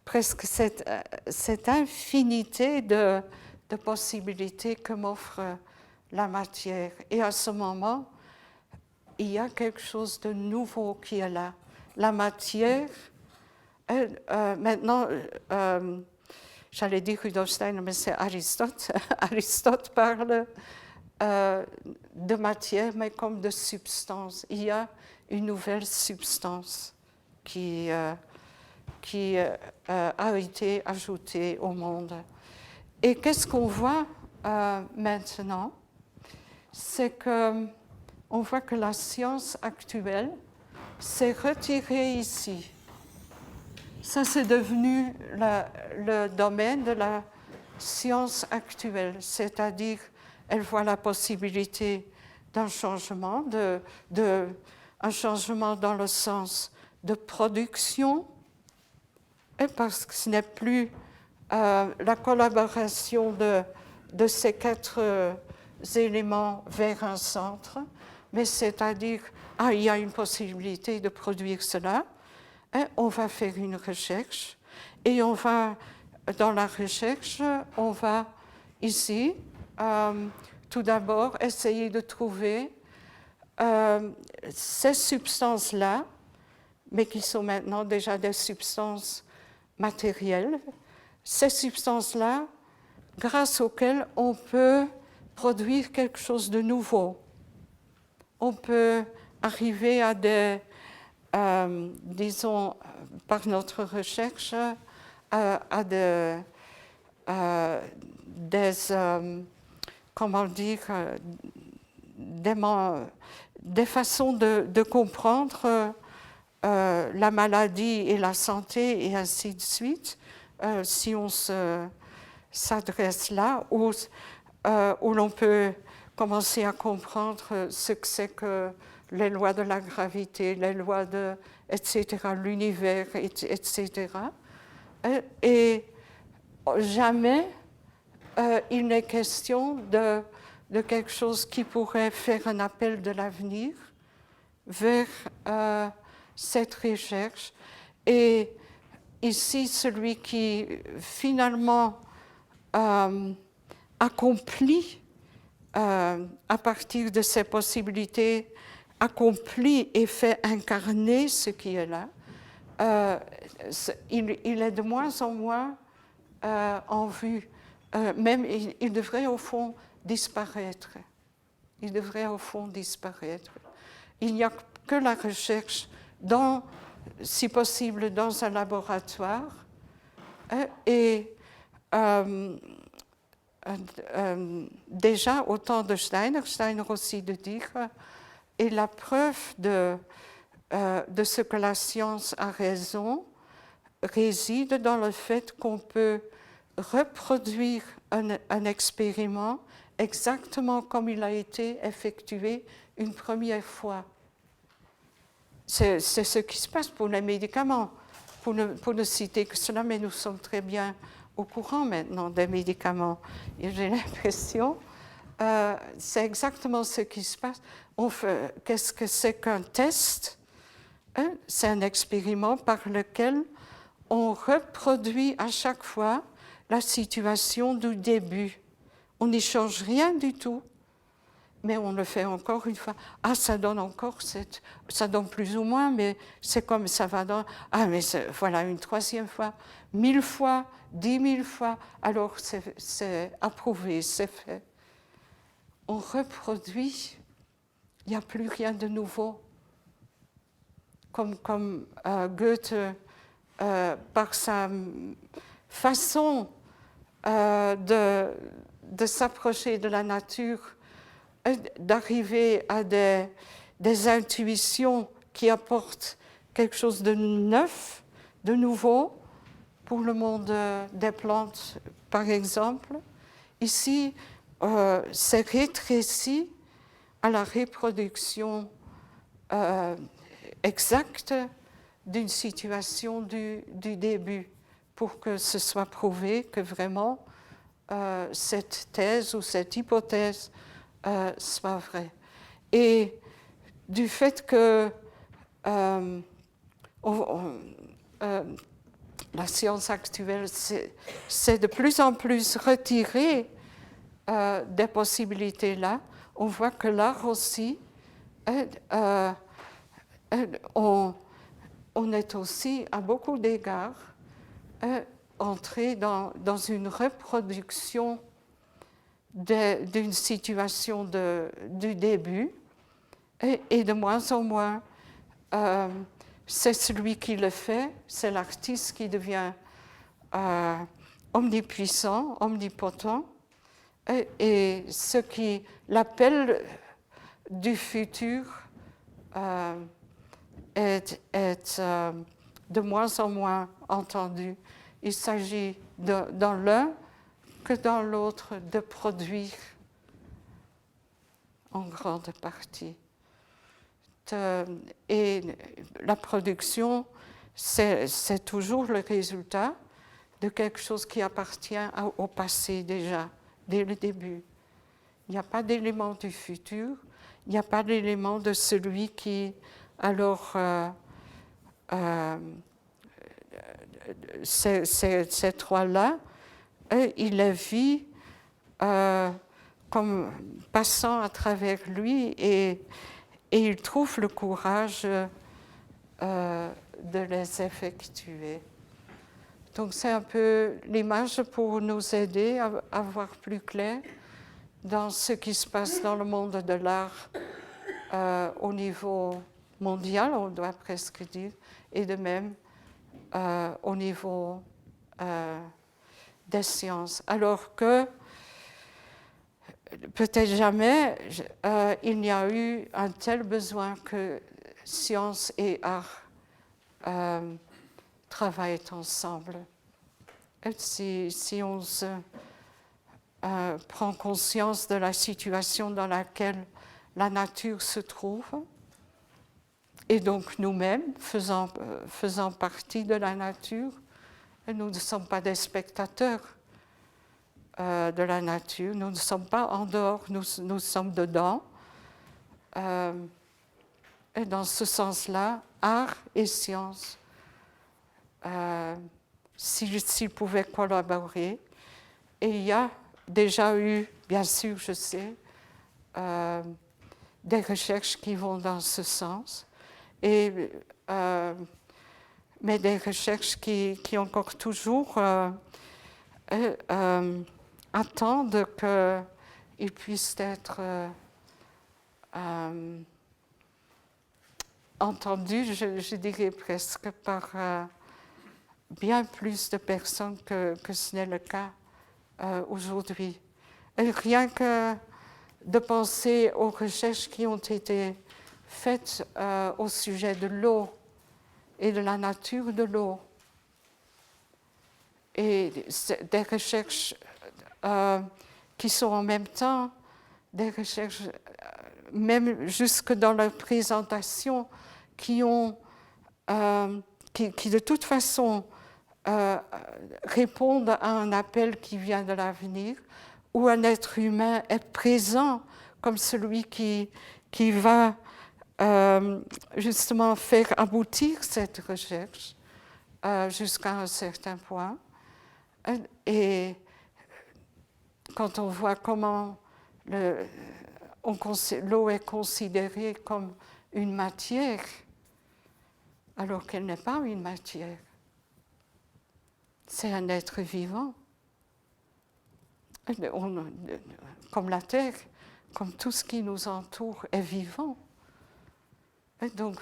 Speaker 1: presque cette infinité de possibilités que m'offre la matière. Et à ce moment, il y a quelque chose de nouveau qui est là. La matière, maintenant, j'allais dire Rudolf Steiner, mais c'est Aristote. Aristote parle de matière, mais comme de substance. Il y a une nouvelle substance qui a été ajoutée au monde. Et qu'est-ce qu'on voit maintenant? C'est qu'on voit que la science actuelle s'est retirée ici. Ça, c'est devenu le domaine de la science actuelle, c'est-à-dire elle voit la possibilité d'un changement, un changement dans le sens de production, et parce que ce n'est plus la collaboration de ces quatre éléments vers un centre, mais c'est-à-dire, il y a une possibilité de produire cela, et on va faire une recherche, et dans la recherche, on va ici tout d'abord essayer de trouver ces substances-là, mais qui sont maintenant déjà des substances matérielles, ces substances-là grâce auxquelles on peut produire quelque chose de nouveau. On peut arriver à des, disons, par notre recherche, à des comment dire, des façons de comprendre la maladie et la santé et ainsi de suite, si on s'adresse là, où l'on peut commencer à comprendre ce que c'est que les lois de la gravité, les lois de, etc., l'univers, etc. Et jamais il n'est question de quelque chose qui pourrait faire un appel de l'avenir vers cette recherche. Et ici, celui qui finalement accomplit, à partir de ces possibilités, accomplit et fait incarner ce qui est là, il est de moins en moins en vue. Même il devrait au fond disparaître. Il devrait au fond disparaître. Il n'y a que la recherche, si possible, dans un laboratoire. Et déjà, au temps de Steiner aussi de dire, et la preuve de ce que la science a raison réside dans le fait qu'on peut reproduire un expériment exactement comme il a été effectué une première fois. C'est ce qui se passe pour les médicaments, pour ne citer que cela, mais nous sommes très bien au courant maintenant des médicaments. Et j'ai l'impression, c'est exactement ce qui se passe. Qu'est-ce que c'est qu'un test? C'est un expériment par lequel on reproduit à chaque fois la situation du début. On n'y change rien du tout, mais on le fait encore une fois. Ah, ça donne encore ça donne plus ou moins, mais c'est comme ça va dans. Ah, mais voilà, une troisième fois, 1000 fois, 10 000 fois, alors c'est approuvé, c'est fait. On reproduit, il n'y a plus rien de nouveau. Comme Goethe, par sa façon de s'approcher de la nature, d'arriver à des intuitions qui apportent quelque chose de neuf, de nouveau, pour le monde des plantes, par exemple. Ici, c'est rétréci à la reproduction exacte d'une situation du début, pour que ce soit prouvé que vraiment cette thèse ou cette hypothèse soit vraie. Et du fait que la science actuelle s'est de plus en plus retirée des possibilités-là, on voit que l'art aussi, on est aussi, à beaucoup d'égards, entré dans une reproduction d'une situation du début, et de moins en moins, c'est celui qui le fait, c'est l'artiste qui devient omnipuissant, omnipotent, et ce qui l'appel du futur est de moins en moins entendu. Il s'agit dans l'un que dans l'autre de produire en grande partie. Et la production, c'est toujours le résultat de quelque chose qui appartient au passé déjà, dès le début. Il n'y a pas d'élément du futur, il n'y a pas d'élément de celui qui, alors, ces trois-là, il les vit comme passant à travers lui et il trouve le courage de les effectuer. Donc c'est un peu l'image pour nous aider à voir plus clair dans ce qui se passe dans le monde de l'art au niveau mondial, on doit presque dire, et de même au niveau des sciences. Alors que peut-être jamais il n'y a eu un tel besoin que science et art travaillent ensemble. Et si on prend conscience de la situation dans laquelle la nature se trouve, et donc nous-mêmes faisant partie de la nature, nous ne sommes pas des spectateurs de la nature, nous ne sommes pas en dehors, nous sommes dedans. Et dans ce sens-là, art et science, s'ils pouvaient collaborer, et il y a déjà eu, bien sûr, je sais, des recherches qui vont dans ce sens, mais des recherches qui encore toujours attendent qu'ils puissent être entendus, je dirais presque, par bien plus de personnes que ce n'est le cas aujourd'hui. Et rien que de penser aux recherches qui ont été faites au sujet de l'eau et de la nature de l'eau, et des recherches qui sont en même temps des recherches, même jusque dans leur présentation, qui de toute façon répondent à un appel qui vient de l'avenir, où un être humain est présent comme celui qui va justement faire aboutir cette recherche jusqu'à un certain point. Et quand on voit comment l'eau est considérée comme une matière, alors qu'elle n'est pas une matière. C'est un être vivant. Comme la terre, comme tout ce qui nous entoure est vivant. Et donc,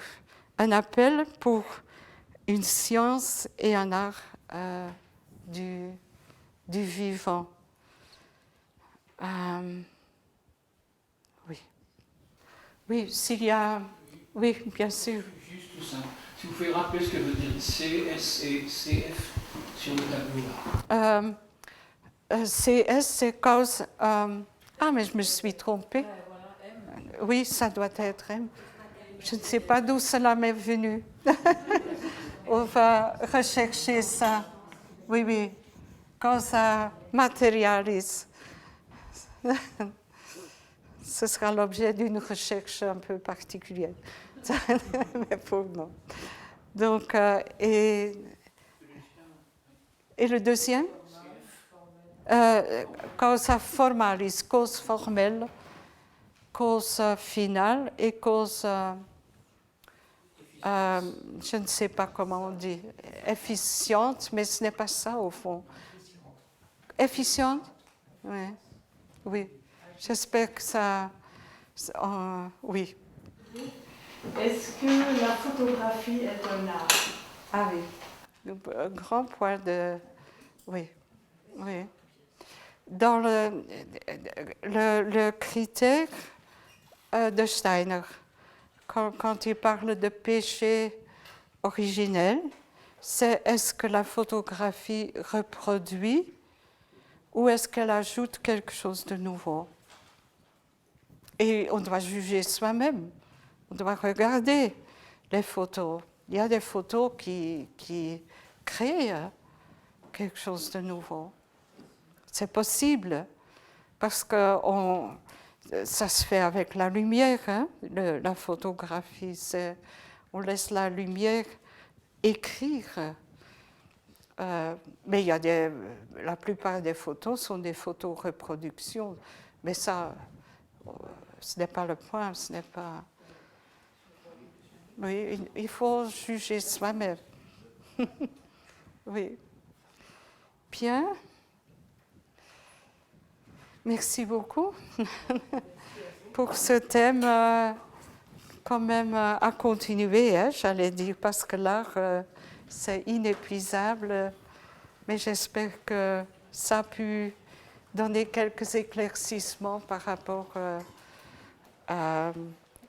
Speaker 1: un appel pour une science et un art du vivant. Oui. Oui, s'il y a... Oui, bien sûr.
Speaker 3: Juste tout ça. Si vous pouvez rappeler ce que veut dire CS et CF sur le tableau là.
Speaker 1: CS, c'est cause... mais je me suis trompée. Oui, ça doit être M. Je ne sais pas d'où cela m'est venu. On va rechercher ça. Oui, oui. Quand ça matérialise. Ce sera l'objet d'une recherche un peu particulière. Mais pour non. Donc, et le deuxième, causa formalis, cause formelle, cause finale et cause, je ne sais pas comment on dit, efficiente, mais ce n'est pas ça au fond. Efficiente? Oui. Oui. J'espère que ça... oui.
Speaker 4: Est-ce que la photographie est un art?
Speaker 1: Ah oui. Un grand point de... Oui. Oui. Dans le critère de Steiner, quand il parle de péché originel, c'est est-ce que la photographie reproduit ou est-ce qu'elle ajoute quelque chose de nouveau? Et on doit juger soi-même. On doit regarder les photos. Il y a des photos qui créent quelque chose de nouveau. C'est possible, parce que ça se fait avec la lumière, hein, la photographie. On laisse la lumière écrire. Mais la plupart des photos sont des photos reproductions Mais ça, ce n'est pas le point, ce n'est pas... Oui, il faut juger soi-même. Oui. Bien. Merci beaucoup pour ce thème quand même à continuer, hein, j'allais dire, parce que l'art, c'est inépuisable. Mais j'espère que ça a pu donner quelques éclaircissements par rapport à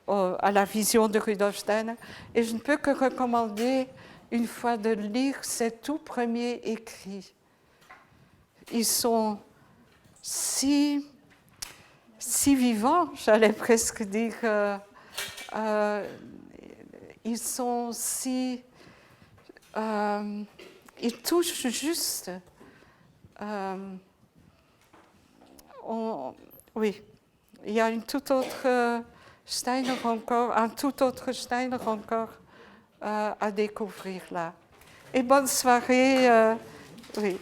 Speaker 1: la vision de Rudolf Steiner. Et je ne peux que recommander une fois de lire ses tout premiers écrits. Ils sont si vivants, j'allais presque dire. Ils sont si... ils touchent juste. Oui, il y a une toute autre Steiner encore, un tout autre Steiner encore à découvrir là. Et bonne soirée. Oui.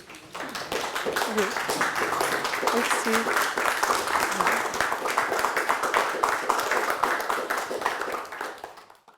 Speaker 1: Oui. Merci.